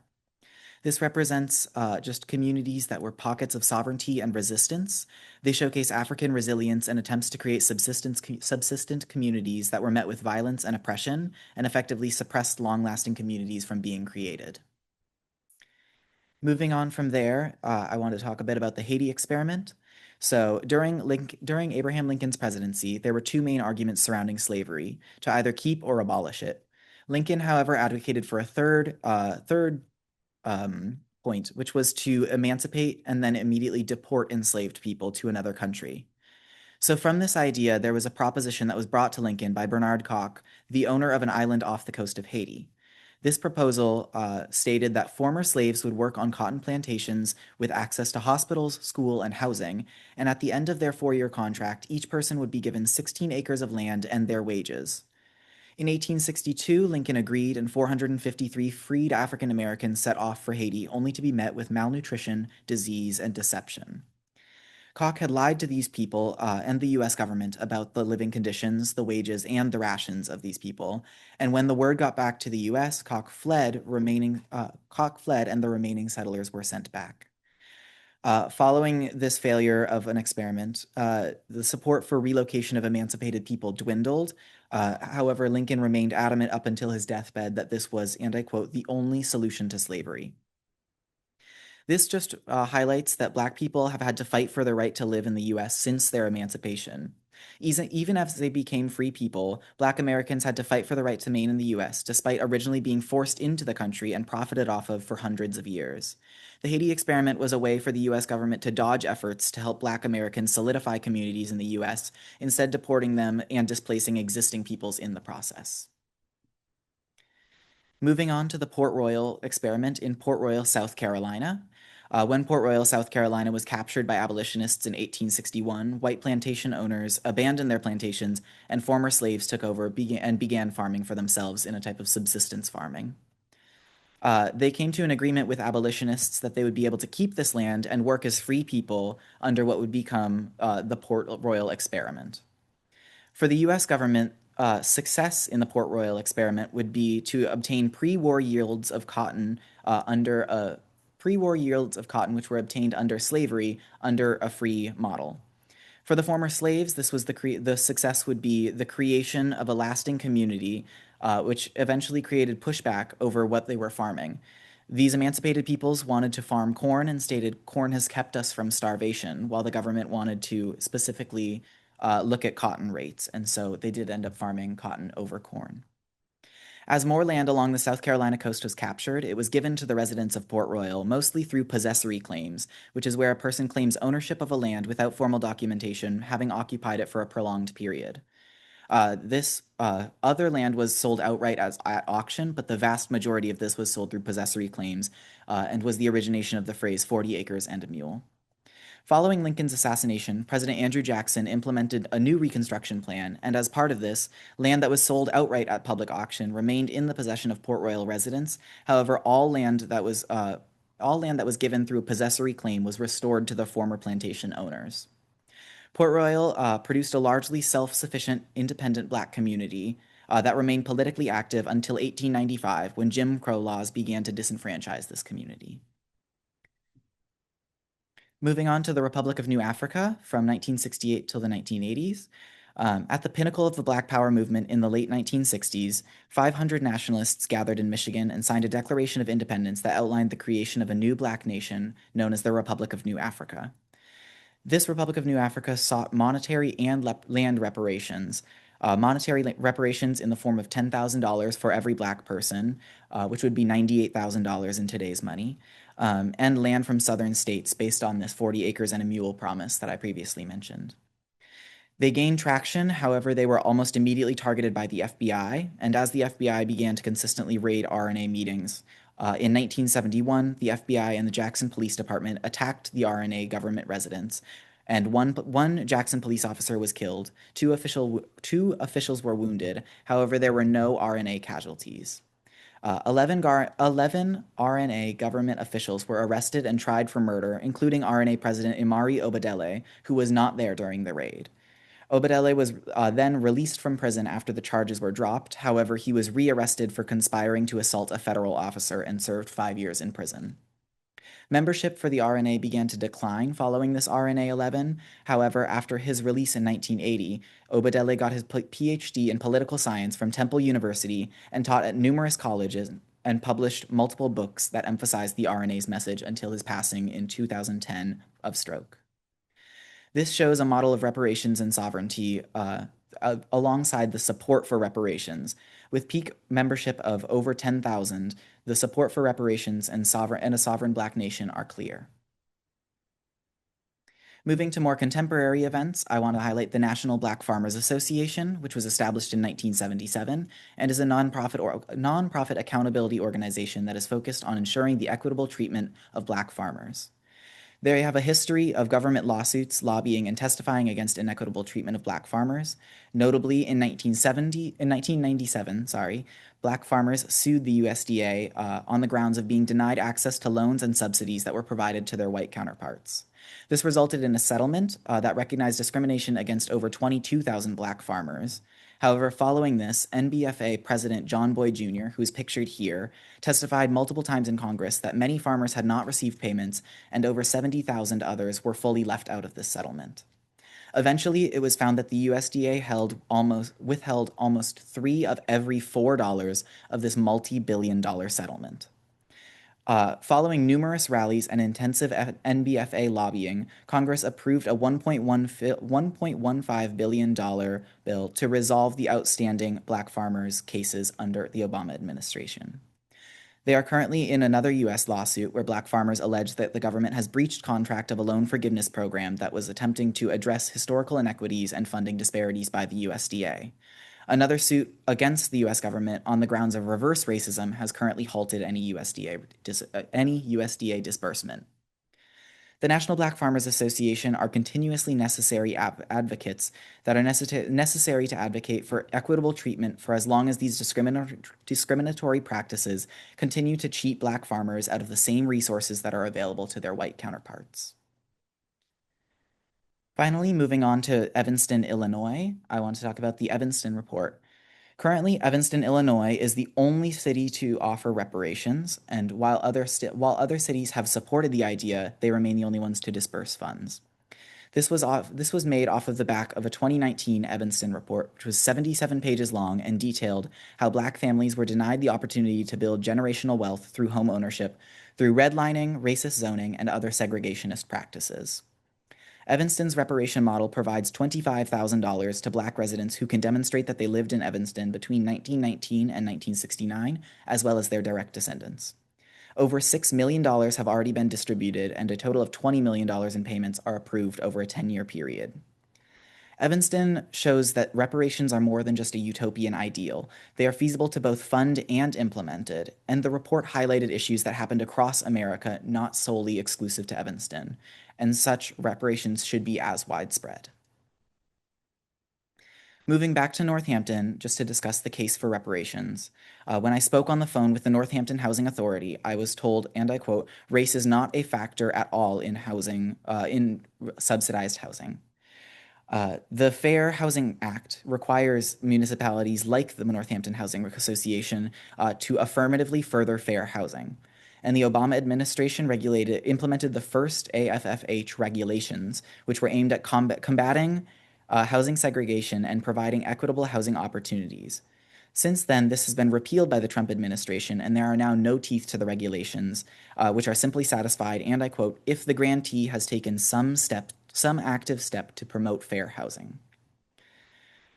S11: This represents just communities that were pockets of sovereignty and resistance. They showcase African resilience and attempts to create subsistent communities that were met with violence and oppression and effectively suppressed long-lasting communities from being created. Moving on from there, I want to talk a bit about the Haiti experiment. So during Abraham Lincoln's presidency, there were two main arguments surrounding slavery, to either keep or abolish it. Lincoln, however, advocated for a third point, which was to emancipate and then immediately deport enslaved people to another country. So from this idea, there was a proposition that was brought to Lincoln by Bernard Koch, the owner of an island off the coast of Haiti. This proposal stated that former slaves would work on cotton plantations with access to hospitals, school, and housing, and at the end of their 4-year contract, each person would be given 16 acres of land and their wages. In 1862, Lincoln agreed, and 453 freed African Americans set off for Haiti, only to be met with malnutrition, disease, and deception. Koch had lied to these people and the U.S. government about the living conditions, the wages, and the rations of these people. And when the word got back to the U.S., Koch fled, and the remaining settlers were sent back. Following this failure of an experiment, the support for relocation of emancipated people dwindled. However, Lincoln remained adamant up until his deathbed that this was, and I quote, the only solution to slavery. This just highlights that Black people have had to fight for their right to live in the U.S. since their emancipation. Even as they became free people, Black Americans had to fight for the right to remain in the U.S., despite originally being forced into the country and profited off of for hundreds of years. The Haiti experiment was a way for the U.S. government to dodge efforts to help Black Americans solidify communities in the U.S., instead deporting them and displacing existing peoples in the process. Moving on to the Port Royal experiment in Port Royal, South Carolina. When Port Royal, South Carolina was captured by abolitionists in 1861, white plantation owners abandoned their plantations and former slaves took over and began farming for themselves in a type of subsistence farming. They came to an agreement with abolitionists that they would be able to keep this land and work as free people under what would become the Port Royal experiment. For the U.S. government, success in the Port Royal experiment would be to obtain pre-war yields of cotton which were obtained under slavery under a free model. For the former slaves, this was the success would be the creation of a lasting community, which eventually created pushback over what they were farming. These emancipated peoples wanted to farm corn and stated, "Corn has kept us from starvation," while the government wanted to specifically look at cotton rates, and so they did end up farming cotton over corn. As more land along the South Carolina coast was captured, it was given to the residents of Port Royal, mostly through possessory claims, which is where a person claims ownership of a land without formal documentation, having occupied it for a prolonged period. This other land was sold outright at auction, but the vast majority of this was sold through possessory claims and was the origination of the phrase 40 acres and a mule. Following Lincoln's assassination, President Andrew Jackson implemented a new Reconstruction plan, and as part of this, land that was sold outright at public auction remained in the possession of Port Royal residents. However, all land that was given through a possessory claim was restored to the former plantation owners. Port Royal produced a largely self-sufficient, independent Black community that remained politically active until 1895, when Jim Crow laws began to disenfranchise this community. Moving on to the Republic of New Africa from 1968 till the 1980s. At the pinnacle of the Black Power movement in the late 1960s, 500 nationalists gathered in Michigan and signed a Declaration of Independence that outlined the creation of a new Black nation known as the Republic of New Africa. This Republic of New Africa sought monetary and land reparations. Monetary reparations in the form of $10,000 for every Black person, which would be $98,000 in today's money, and land from southern states based on this 40 acres and a mule promise that I previously mentioned. They gained traction, however, they were almost immediately targeted by the FBI, and as the FBI began to consistently raid RNA meetings, in 1971, the FBI and the Jackson Police Department attacked the RNA government residence, and one Jackson police officer was killed, two officials were wounded, however, there were no RNA casualties. 11 RNA government officials were arrested and tried for murder, including RNA President Imari Obadele, who was not there during the raid. Obadele was then released from prison after the charges were dropped. However, he was rearrested for conspiring to assault a federal officer and served 5 years in prison. Membership for the RNA began to decline following this RNA 11. However, after his release in 1980, Obadele got his PhD in political science from Temple University and taught at numerous colleges and published multiple books that emphasized the RNA's message until his passing in 2010 of stroke. This shows a model of reparations and sovereignty alongside the support for reparations. With peak membership of over 10,000, the support for reparations and a sovereign Black nation are clear. Moving to more contemporary events, I want to highlight the National Black Farmers Association, which was established in 1977 and is a nonprofit accountability organization that is focused on ensuring the equitable treatment of Black farmers. They have a history of government lawsuits, lobbying, and testifying against inequitable treatment of Black farmers. Notably, in 1997, Black farmers sued the USDA on the grounds of being denied access to loans and subsidies that were provided to their white counterparts. This resulted in a settlement that recognized discrimination against over 22,000 Black farmers. However, following this, NBFA President John Boyd Jr., who is pictured here, testified multiple times in Congress that many farmers had not received payments and over 70,000 others were fully left out of this settlement. Eventually, it was found that the USDA withheld almost 3 of every $4 of this multi-billion-dollar settlement. Following numerous rallies and intensive NBFA lobbying, Congress approved a $1.15 billion bill to resolve the outstanding Black farmers' cases under the Obama administration. They are currently in another U.S. lawsuit where Black farmers allege that the government has breached contract of a loan forgiveness program that was attempting to address historical inequities and funding disparities by the USDA. Another suit against the U.S. government on the grounds of reverse racism has currently halted any USDA disbursement. The National Black Farmers Association are continuously necessary advocates that are necessary to advocate for equitable treatment for as long as these discriminatory practices continue to cheat Black farmers out of the same resources that are available to their white counterparts. Finally, moving on to Evanston, Illinois, I want to talk about the Evanston Report. Currently, Evanston, Illinois is the only city to offer reparations, and while other cities have supported the idea, they remain the only ones to disperse funds. This was made off of the back of a 2019 Evanston Report, which was 77 pages long and detailed how Black families were denied the opportunity to build generational wealth through home ownership, through redlining, racist zoning, and other segregationist practices. Evanston's reparation model provides $25,000 to Black residents who can demonstrate that they lived in Evanston between 1919 and 1969, as well as their direct descendants. Over $6 million have already been distributed, and a total of $20 million in payments are approved over a 10-year period. Evanston shows that reparations are more than just a utopian ideal. They are feasible to both fund and implemented, and the report highlighted issues that happened across America, not solely exclusive to Evanston, and such reparations should be as widespread. Moving back to Northampton, just to discuss the case for reparations. When I spoke on the phone with the Northampton Housing Authority, I was told, and I quote, "Race is not a factor at all in housing, in subsidized housing." The Fair Housing Act requires municipalities like the Northampton Housing Association to affirmatively further fair housing. and the Obama administration implemented the first AFFH regulations, which were aimed at combating housing segregation and providing equitable housing opportunities. Since then, this has been repealed by the Trump administration, and there are now no teeth to the regulations, which are simply satisfied, and I quote, if the grantee has taken some active step to promote fair housing.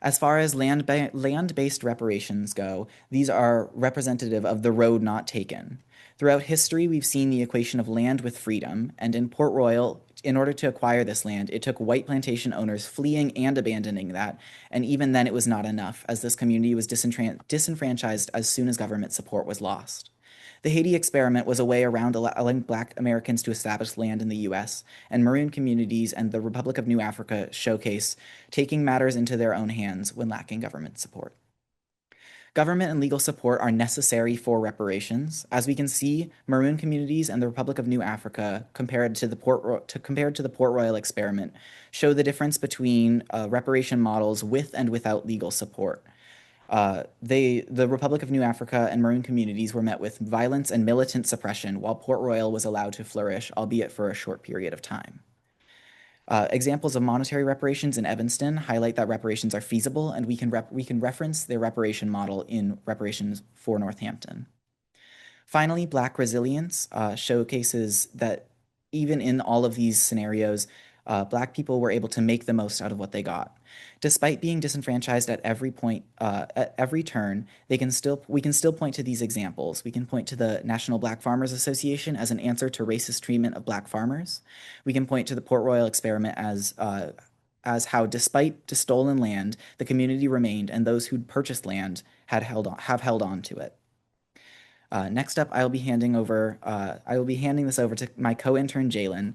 S11: As far as land-based reparations go, these are representative of the road not taken. Throughout history, we've seen the equation of land with freedom, and in Port Royal, in order to acquire this land, it took white plantation owners fleeing and abandoning that, and even then it was not enough, as this community was disenfranchised as soon as government support was lost. The Haiti experiment was a way around allowing Black Americans to establish land in the U.S., and Maroon communities and the Republic of New Africa showcase taking matters into their own hands when lacking government support. Government and legal support are necessary for reparations. As we can see, Maroon communities and the Republic of New Africa, compared to the Port Royal experiment, show the difference between reparation models with and without legal support. The Republic of New Africa and Maroon communities were met with violence and militant suppression, while Port Royal was allowed to flourish, albeit for a short period of time. Examples of monetary reparations in Evanston highlight that reparations are feasible, and we can reference their reparation model in Reparations for Northampton. Finally, Black resilience showcases that even in all of these scenarios, Black people were able to make the most out of what they got. Despite being disenfranchised at every point, at every turn, we can still point to these examples. We can point to the National Black Farmers Association as an answer to racist treatment of Black farmers. We can point to the Port Royal experiment as how, despite the stolen land, the community remained, and those who'd purchased land have held on to it. Next up, I will be handing this over to my co-intern Jalen,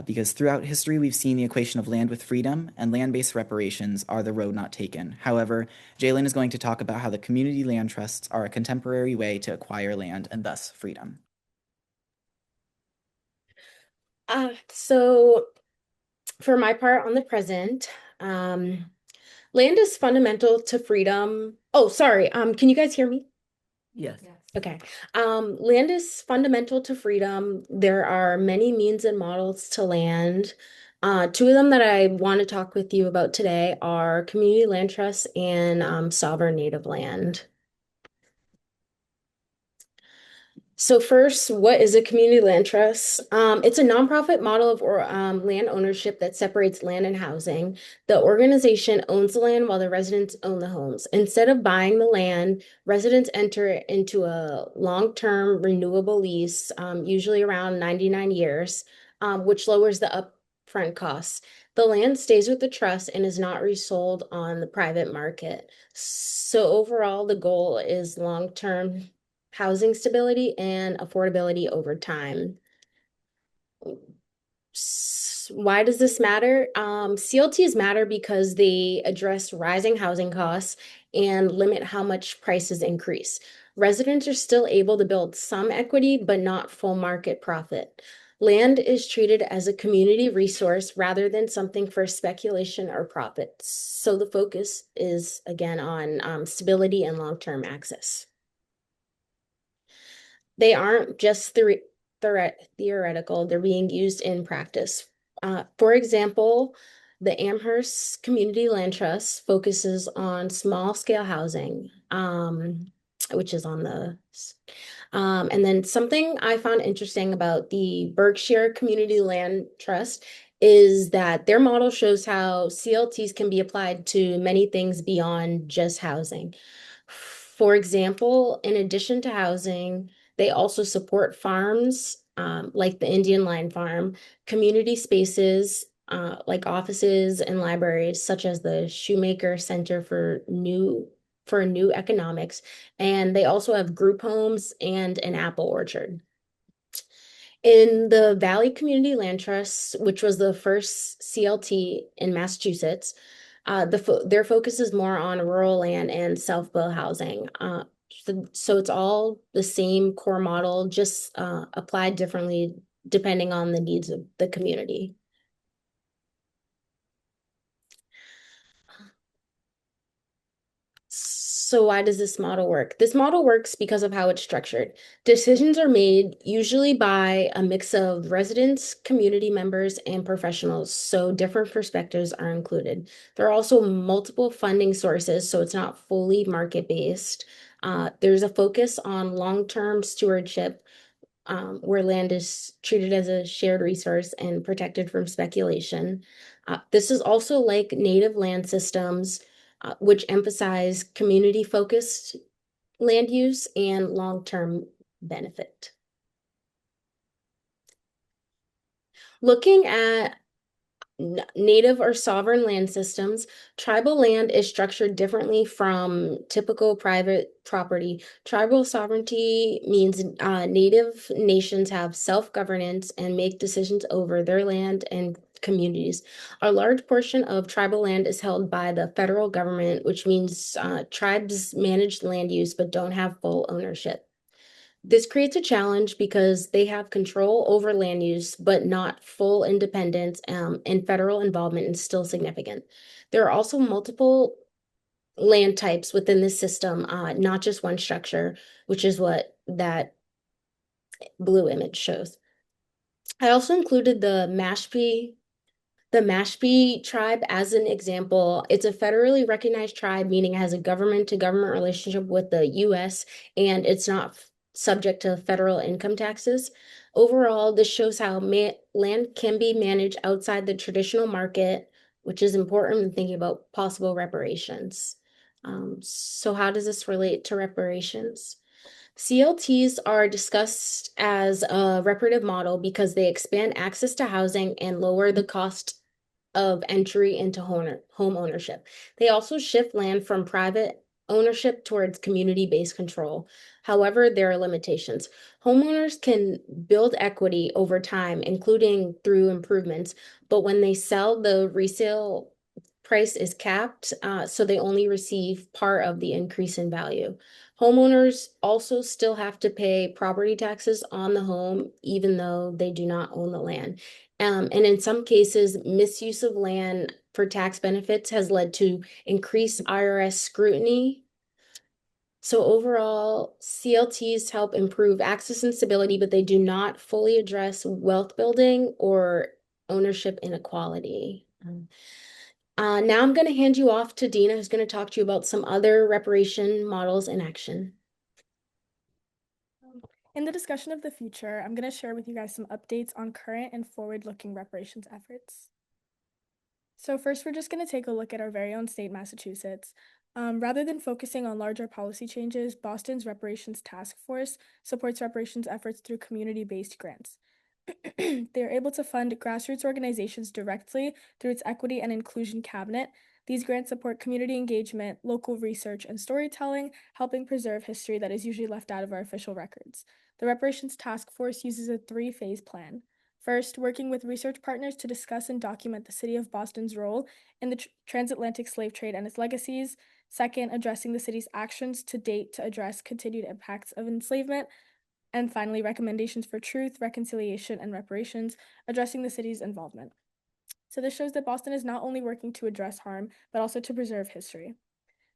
S11: because throughout history we've seen the equation of land with freedom and land-based reparations are the road not taken. However, Jalen is going to talk about how the community land trusts are a contemporary way to acquire land and thus freedom.
S14: So for my part on the present, land is fundamental to freedom. Oh, sorry. Can you guys hear me?
S9: Yes.
S14: Okay. Land is fundamental to freedom. There are many means and models to land. Two of them that I want to talk with you about today are community land trusts and sovereign native land. So first, what is a community land trust? It's a nonprofit model of land ownership that separates land and housing. The organization owns the land while the residents own the homes. Instead of buying the land, residents enter into a long-term renewable lease, usually around 99 years, which lowers the upfront costs. The land stays with the trust and is not resold on the private market. So overall, the goal is long-term housing stability and affordability over time. Why does this matter? CLTs matter because they address rising housing costs and limit how much prices increase. Residents are still able to build some equity, but not full market profit. Land is treated as a community resource rather than something for speculation or profit. So the focus is again on stability and long-term access. They aren't just theoretical, they're being used in practice. For example, the Amherst Community Land Trust focuses on small scale housing, which is on the, and then something I found interesting about the Berkshire Community Land Trust is that their model shows how CLTs can be applied to many things beyond just housing. For example, in addition to housing, they also support farms like the Indian Line Farm, community spaces like offices and libraries, such as the Shoemaker Center for New Economics, and they also have group homes and an apple orchard. In the Valley Community Land Trust, which was the first CLT in Massachusetts, their focus is more on rural land and self-built housing. So it's all the same core model, just applied differently depending on the needs of the community. So So why does this model work? This model works because of how it's structured. Decisions are made usually by a mix of residents, community members, and professionals, so different perspectives are included. There are also multiple funding sources, so it's not fully market-based. There's a focus on long-term stewardship, where land is treated as a shared resource and protected from speculation. This is also like native land systems, which emphasize community-focused land use and long-term benefit. Looking at native or sovereign land systems, tribal land is structured differently from typical private property. Tribal sovereignty means native nations have self-governance and make decisions over their land and communities. A large portion of tribal land is held by the federal government, which means tribes manage land use but don't have full ownership. This creates a challenge because they have control over land use, but not full independence, and federal involvement is still significant. There are also multiple land types within this system, not just one structure, which is what that blue image shows. I also included the Mashpee tribe as an example. It's a federally recognized tribe, meaning it has a government-to-government relationship with the U.S., and it's not subject to federal income taxes. Overall, this shows how land can be managed outside the traditional market, which is important when thinking about possible reparations. So how does this relate to reparations? CLTs are discussed as a reparative model because they expand access to housing and lower the cost of entry into home ownership. They also shift land from private ownership towards community-based control. However, there are limitations. Homeowners can build equity over time, including through improvements, but when they sell, the resale price is capped, so they only receive part of the increase in value. Homeowners also still have to pay property taxes on the home, even though they do not own the land. And in some cases, misuse of land for tax benefits has led to increased IRS scrutiny. So overall, CLTs help improve access and stability, but they do not fully address wealth building or ownership inequality. Now I'm going to hand you off to Dina, who's going to talk to you about some other reparation models in action.
S12: In the discussion of the future, I'm going to share with you guys some updates on current and forward-looking reparations efforts. So first, we're just going to take a look at our very own state, Massachusetts. Rather than focusing on larger policy changes, Boston's Reparations Task Force supports reparations efforts through community-based grants. They are able to fund grassroots organizations directly through its Equity and Inclusion Cabinet. These grants support community engagement, local research, and storytelling, helping preserve history that is usually left out of our official records. The Reparations Task Force uses a three-phase plan. First, working with research partners to discuss and document the city of Boston's role in the transatlantic slave trade and its legacies. Second, addressing the city's actions to date to address continued impacts of enslavement. And finally, recommendations for truth, reconciliation, and reparations, addressing the city's involvement. So this shows that Boston is not only working to address harm, but also to preserve history.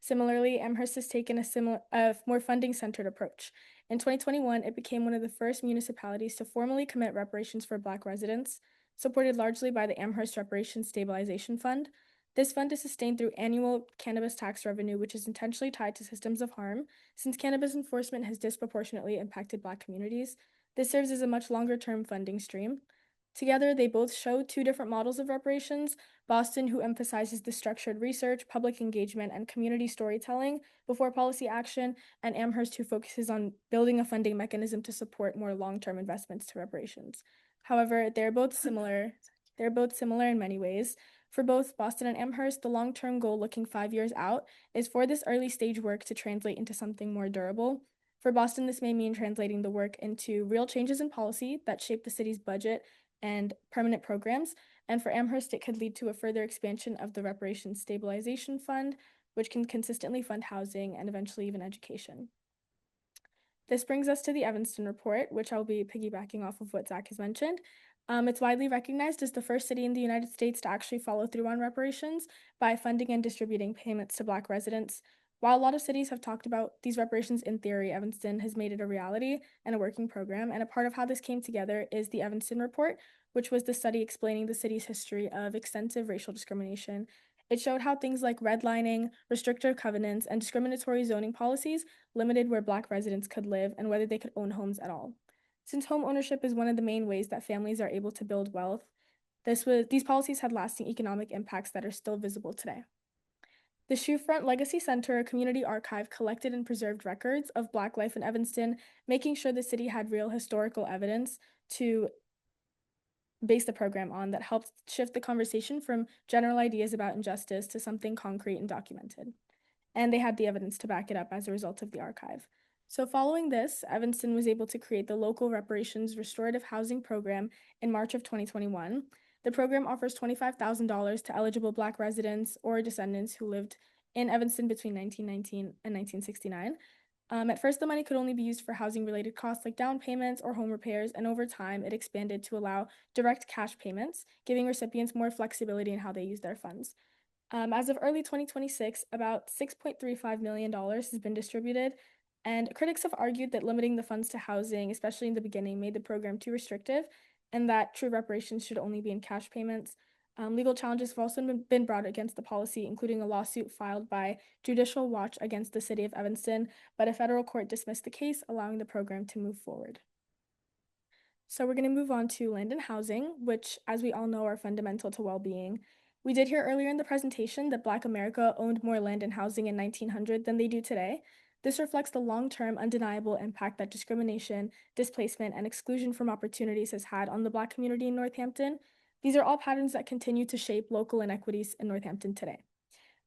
S12: Similarly, Amherst has taken a more funding-centered approach. In 2021, it became one of the first municipalities to formally commit reparations for Black residents, supported largely by the Amherst Reparations Stabilization Fund. This fund is sustained through annual cannabis tax revenue, which is intentionally tied to systems of harm, since cannabis enforcement has disproportionately impacted Black communities. This serves as a much longer-term funding stream. Together, they both show two different models of reparations: Boston, who emphasizes the structured research, public engagement, and community storytelling before policy action, and Amherst, who focuses on building a funding mechanism to support more long-term investments to reparations. However, they're both similar in many ways. For both Boston and Amherst, the long-term goal looking 5 years out is for this early stage work to translate into something more durable. For Boston, this may mean translating the work into real changes in policy that shape the city's budget and permanent programs. And for Amherst, it could lead to a further expansion of the Reparations Stabilization Fund, which can consistently fund housing and eventually even education. This brings us to the Evanston report, which I'll be piggybacking off of what Zach has mentioned. It's widely recognized as the first city in the United States to actually follow through on reparations by funding and distributing payments to Black residents. While a lot of cities have talked about these reparations in theory, Evanston has made it a reality and a working program. And a part of how this came together is the Evanston Report, which was the study explaining the city's history of extensive racial discrimination. It showed how things like redlining, restrictive covenants, and discriminatory zoning policies limited where Black residents could live and whether they could own homes at all. Since home ownership is one of the main ways that families are able to build wealth, these policies had lasting economic impacts that are still visible today. The Shoefront Legacy Center, a community archive, collected and preserved records of Black life in Evanston, making sure the city had real historical evidence to base the program on that helped shift the conversation from general ideas about injustice to something concrete and documented. And they had the evidence to back it up as a result of the archive. So following this, Evanston was able to create the local Reparations Restorative Housing Program in March of 2021. The program offers $25,000 to eligible Black residents or descendants who lived in Evanston between 1919 and 1969. At first, the money could only be used for housing-related costs like down payments or home repairs, and over time, it expanded to allow direct cash payments, giving recipients more flexibility in how they use their funds. As of early 2026, about $6.35 million has been distributed, and critics have argued that limiting the funds to housing, especially in the beginning, made the program too restrictive, and that true reparations should only be in cash payments. Legal challenges have also been brought against the policy, including a lawsuit filed by Judicial Watch against the city of Evanston, but a federal court dismissed the case, allowing the program to move forward. So we're going to move on to land and housing, which, as we all know, are fundamental to well-being. We did hear earlier in the presentation that Black America owned more land and housing in 1900 than they do today. This reflects the long-term, undeniable impact that discrimination, displacement, and exclusion from opportunities has had on the Black community in Northampton. These are all patterns that continue to shape local inequities in Northampton today.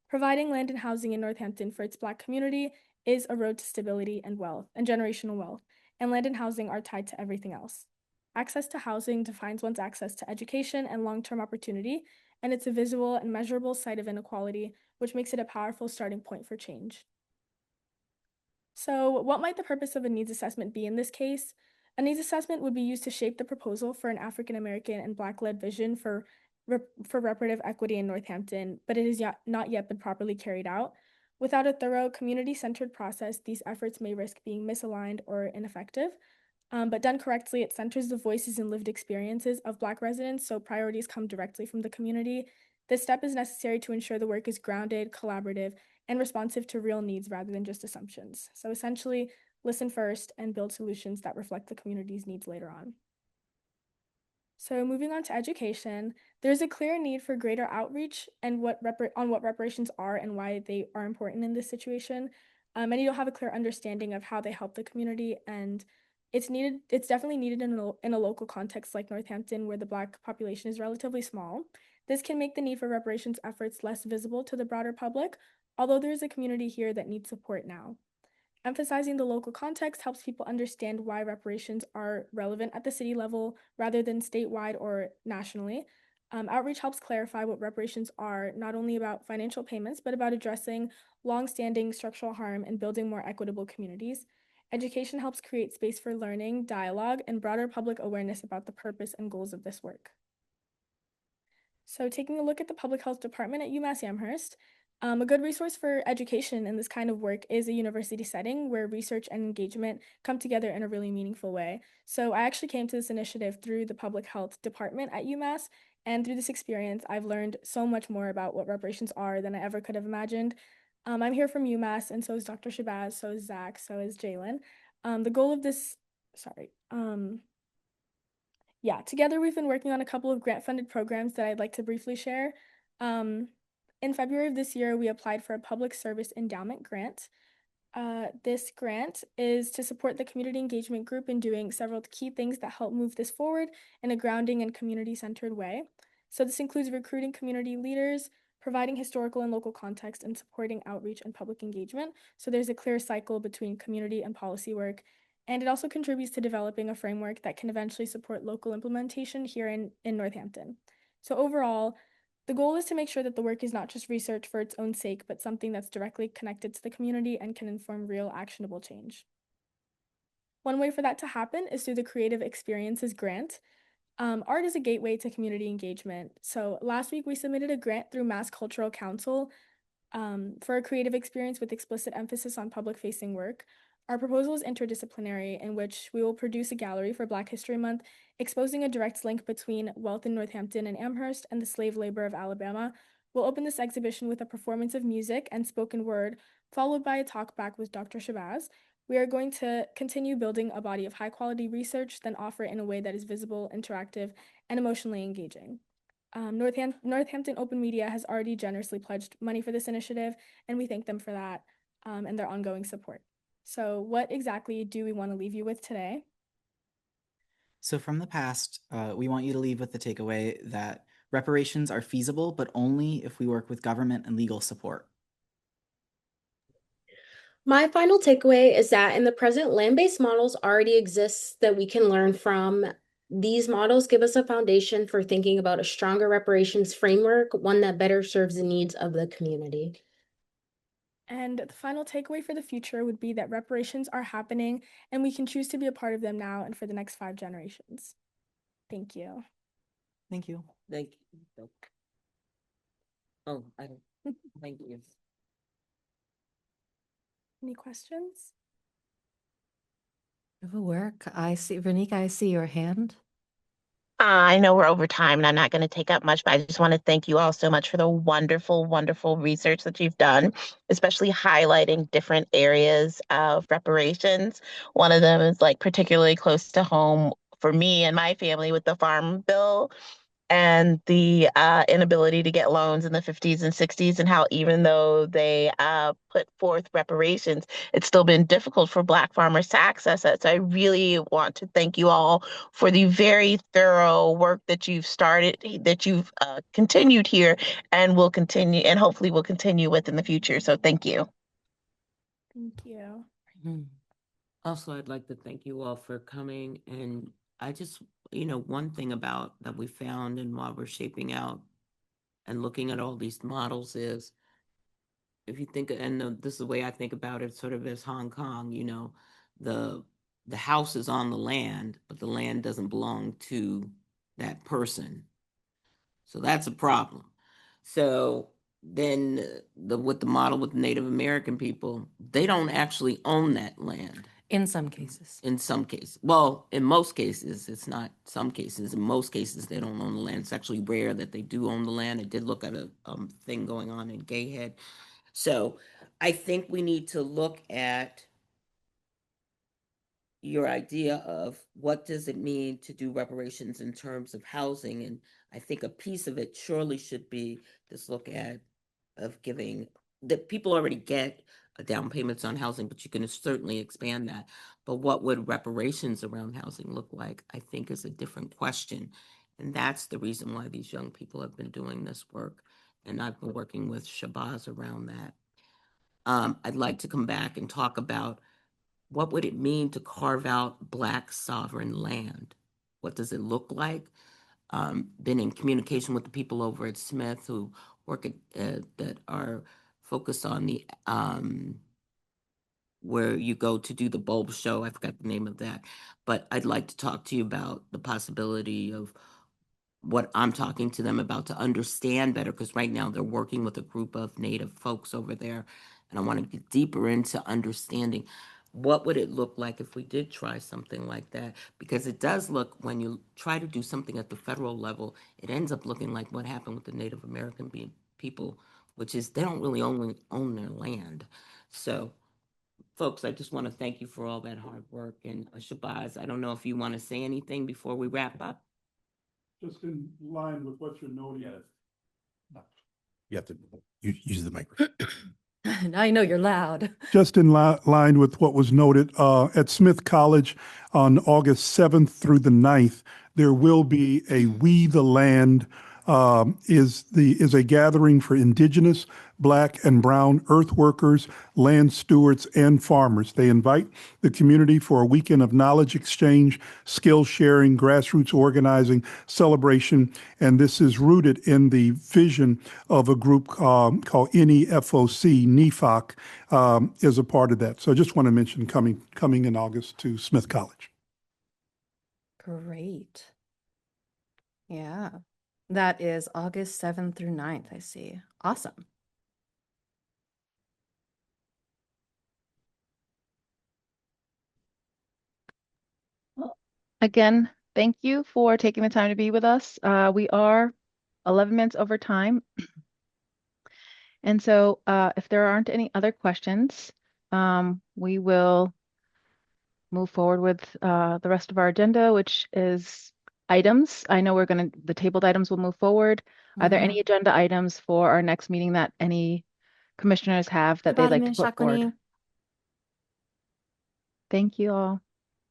S12: Providing land and housing in Northampton for its Black community is a road to stability and wealth, and generational wealth, and land and housing are tied to everything else. Access to housing defines one's access to education and long-term opportunity, and it's a visible and measurable site of inequality, which makes it a powerful starting point for change. So what might the purpose of a needs assessment be in this case? A needs assessment would be used to shape the proposal for an African American and Black-led vision for reparative equity in Northampton, but it has not yet been properly carried out. Without a thorough, community-centered process, these efforts may risk being misaligned or ineffective. But done correctly, it centers the voices and lived experiences of Black residents, so priorities come directly from the community. This step is necessary to ensure the work is grounded, collaborative, and responsive to real needs rather than just assumptions. So essentially, listen first and build solutions that reflect the community's needs later on. So moving on to education, there's a clear need for greater outreach and what reparations are and why they are important in this situation. Many don't have a clear understanding of how they help the community, and it's definitely needed in a local context like Northampton, where the Black population is relatively small. This can make the need for reparations efforts less visible to the broader public, although there is a community here that needs support now. Emphasizing the local context helps people understand why reparations are relevant at the city level rather than statewide or nationally. Outreach helps clarify what reparations are, not only about financial payments, but about addressing long-standing structural harm and building more equitable communities. Education helps create space for learning, dialogue, and broader public awareness about the purpose and goals of this work. So taking a look at the Public Health Department at UMass Amherst, a good resource for education in this kind of work is a university setting where research and engagement come together in a really meaningful way. So I actually came to this initiative through the Public Health Department at UMass, and through this experience, I've learned so much more about what reparations are than I ever could have imagined. I'm here from UMass, and so is Dr. Shabazz, so is Zach, so is Jalen. The goal of this, together we've been working on a couple of grant-funded programs that I'd like to briefly share. In February of this year, we applied for a public service endowment grant. This grant is to support the community engagement group in doing several key things that help move this forward in a grounding and community-centered way. So this includes recruiting community leaders, providing historical and local context, and supporting outreach and public engagement. So there's a clear cycle between community and policy work. And it also contributes to developing a framework that can eventually support local implementation here in Northampton. So overall, the goal is to make sure that the work is not just research for its own sake, but something that's directly connected to the community and can inform real actionable change. One way for that to happen is through the Creative Experiences Grant. Art is a gateway to community engagement. So last week we submitted a grant through Mass Cultural Council For a creative experience with explicit emphasis on public-facing work, our proposal is interdisciplinary, in which we will produce a gallery for Black History Month, exposing a direct link between wealth in Northampton and Amherst and the slave labor of Alabama. We'll open this exhibition with a performance of music and spoken word, followed by a talk back with Dr. Shabazz. We are going to continue building a body of high-quality research, then offer it in a way that is visible, interactive, and emotionally engaging. Northampton Open Media has already generously pledged money for this initiative, and we thank them for that and their ongoing support. So what exactly do we want to leave you with today?
S11: So from the past, we want you to leave with the takeaway that reparations are feasible, but only if we work with government and legal support.
S14: My final takeaway is that in the present, land-based models already exist that we can learn from. These models give us a foundation for thinking about a stronger reparations framework, one that better serves the needs of the community.
S12: And the final takeaway for the future would be that reparations are happening and we can choose to be a part of them now and for the next 5 generations. Thank you.
S11: Thank you.
S9: Thank you. Oh, I don't, thank you.
S12: Any questions?
S3: It will work. I see, Vernika, I see your hand.
S5: I know we're over time and I'm not going to take up much, but I just want to thank you all so much for the wonderful, wonderful research that you've done, especially highlighting different areas of reparations. One of them is like particularly close to home for me and my family with the Farm Bill and the inability to get loans in the 50s and 60s, and how even though they put forth reparations, it's still been difficult for Black farmers to access it. So I really want to thank you all for the very thorough work that you've started, that you've continued here, and will continue, and hopefully will continue with in the future. So thank you.
S12: Thank you.
S9: Also, I'd like to thank you all for coming. And I just, one thing about that we found and while we're shaping out and looking at all these models is, if you think, and this is the way I think about it, sort of as Hong Kong, the house is on the land, but the land doesn't belong to that person. So that's a problem. So then with the model with Native American people, they don't actually own that land.
S3: In some cases.
S9: In some cases. Well, in most cases, it's not some cases. In most cases, they don't own the land. It's actually rare that they do own the land. I did look at a thing going on in Gayhead. So I think we need to look at your idea of what does it mean to do reparations in terms of housing. And I think a piece of it surely should be this look at of giving that people already get down payments on housing, but you can certainly expand that. But what would reparations around housing look like, I think, is a different question. And that's the reason why these young people have been doing this work. And I've been working with Shabazz around that. I'd like to come back and talk about what would it mean to carve out Black sovereign land? What does it look like? Been in communication with the people over at Smith who work at that are focused on the where you go to do the bulb show. I forgot the name of that, but I'd like to talk to you about the possibility of what I'm talking to them about to understand better, because right now they're working with a group of Native folks over there, and I want to get deeper into understanding what would it look like if we did try something like that, because it does look, when you try to do something at the federal level, it ends up looking like what happened with the Native American people, which is they don't really own their land. So folks, I just want to thank you for all that hard work. And Shabazz, I don't know if you want to say anything before we wrap up.
S13: Just in line with what you're noting.
S2: You have to use the microphone.
S3: I know you're loud.
S13: Just in line with what was noted at Smith College on August 7th through the 9th, there will be a We the Land is a gathering for Indigenous, Black, and Brown earth workers, land stewards, and farmers. They invite the community for a weekend of knowledge exchange, skill sharing, grassroots organizing, celebration, and this is rooted in the vision of a group called NEFOC, NEFOC, is a part of that. So I just want to mention coming in August to Smith College.
S3: Great. Yeah. That is August 7th through 9th, I see. Awesome.
S1: Again, thank you for taking the time to be with us. We are 11 minutes over time. And so if there aren't any other questions, we will move forward with the rest of our agenda, which is items. I know the tabled items will move forward. Are there any agenda items for our next meeting that any commissioners have that they'd like to put forward? Thank you all.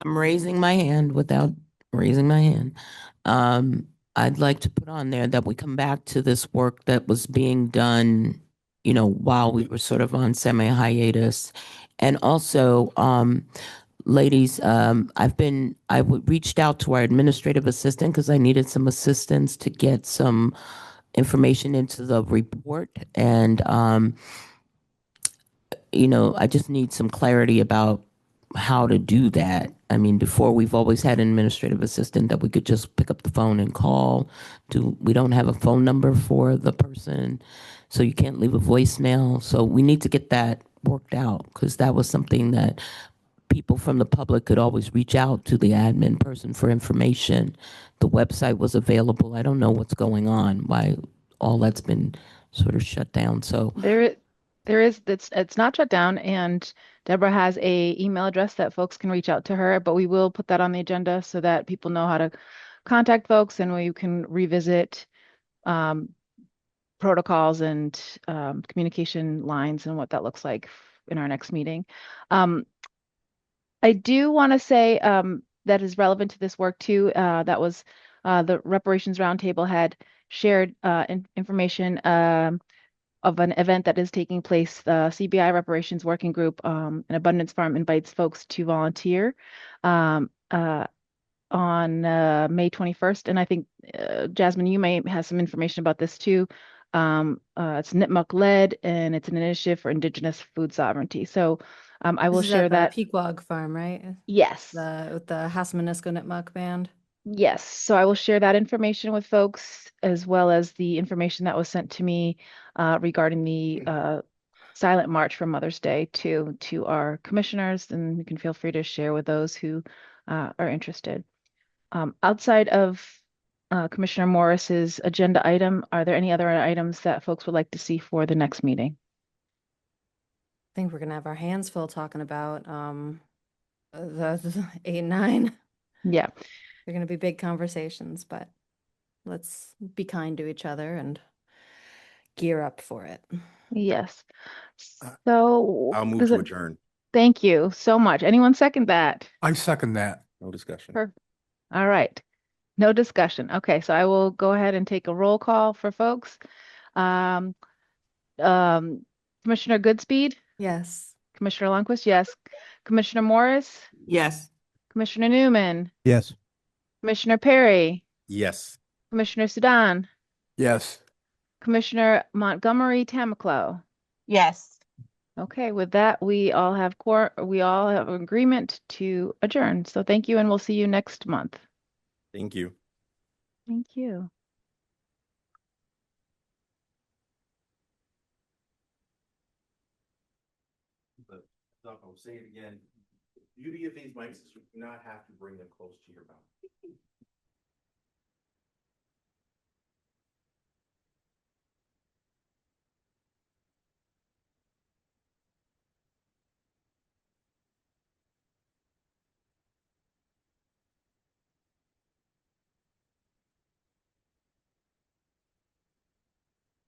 S9: I'm raising my hand without raising my hand. I'd like to put on there that we come back to this work that was being done, while we were sort of on semi-hiatus. And also, ladies, I reached out to our administrative assistant because I needed some assistance to get some information into the report. And, I just need some clarity about how to do that. I mean, before we've always had an administrative assistant that we could just pick up the phone and call. We don't have a phone number for the person, so you can't leave a voicemail. So we need to get that worked out because that was something that people from the public could always reach out to the admin person for information. The website was available. I don't know what's going on, why all that's been sort of shut down. So
S1: It's not shut down, and Deborah has a email address that folks can reach out to her, but we will put that on the agenda so that people know how to contact folks and we can revisit um, protocols and communication lines and what that looks like in our next meeting. I do want to say that is relevant to this work too. That was the Reparations Roundtable had shared information of an event that is taking place. The CBI Reparations Working Group in Abundance Farm invites folks to volunteer um, on May 21st. And I think, Jasmine, you may have some information about this too. It's Nipmuc led, and it's an initiative for Indigenous food sovereignty. So I will
S3: This is
S1: share
S3: at the
S1: that.
S3: Pequog Farm, right?
S1: Yes.
S3: With the Hasmanisco Nipmuc band.
S1: Yes, so I will share that information with folks as well as the information that was sent to me regarding the silent march for Mother's Day to our commissioners, and you can feel free to share with those who are interested. Outside of Commissioner Morris's agenda item, are there any other items that folks would like to see for the next meeting?
S3: I think we're gonna have our hands full talking about the 8 and 9.
S1: Yeah.
S3: They're gonna be big conversations, but let's be kind to each other and gear up for it.
S1: Yes. So
S2: I'll move to adjourn.
S1: Thank you so much. Anyone second that?
S6: I second that.
S2: No discussion.
S1: All right. No discussion. Okay, so I will go ahead and take a roll call for folks. Um, Commissioner Goodspeed?
S3: Yes.
S1: Commissioner Lundquist? Yes. Commissioner Morris?
S9: yes.
S1: Commissioner Newman?
S8: Yes.
S1: Commissioner Perry?
S2: Yes.
S1: Commissioner Sudan?
S6: Yes.
S1: Commissioner Montgomery Tamaclo?
S5: Yes.
S1: Okay, with that, we all have agreement to adjourn. So thank you, and we'll see you next month.
S2: Thank you.
S1: Thank you.
S2: But I'll say it again. The beauty of these mics is you do not have to bring them close to your mouth.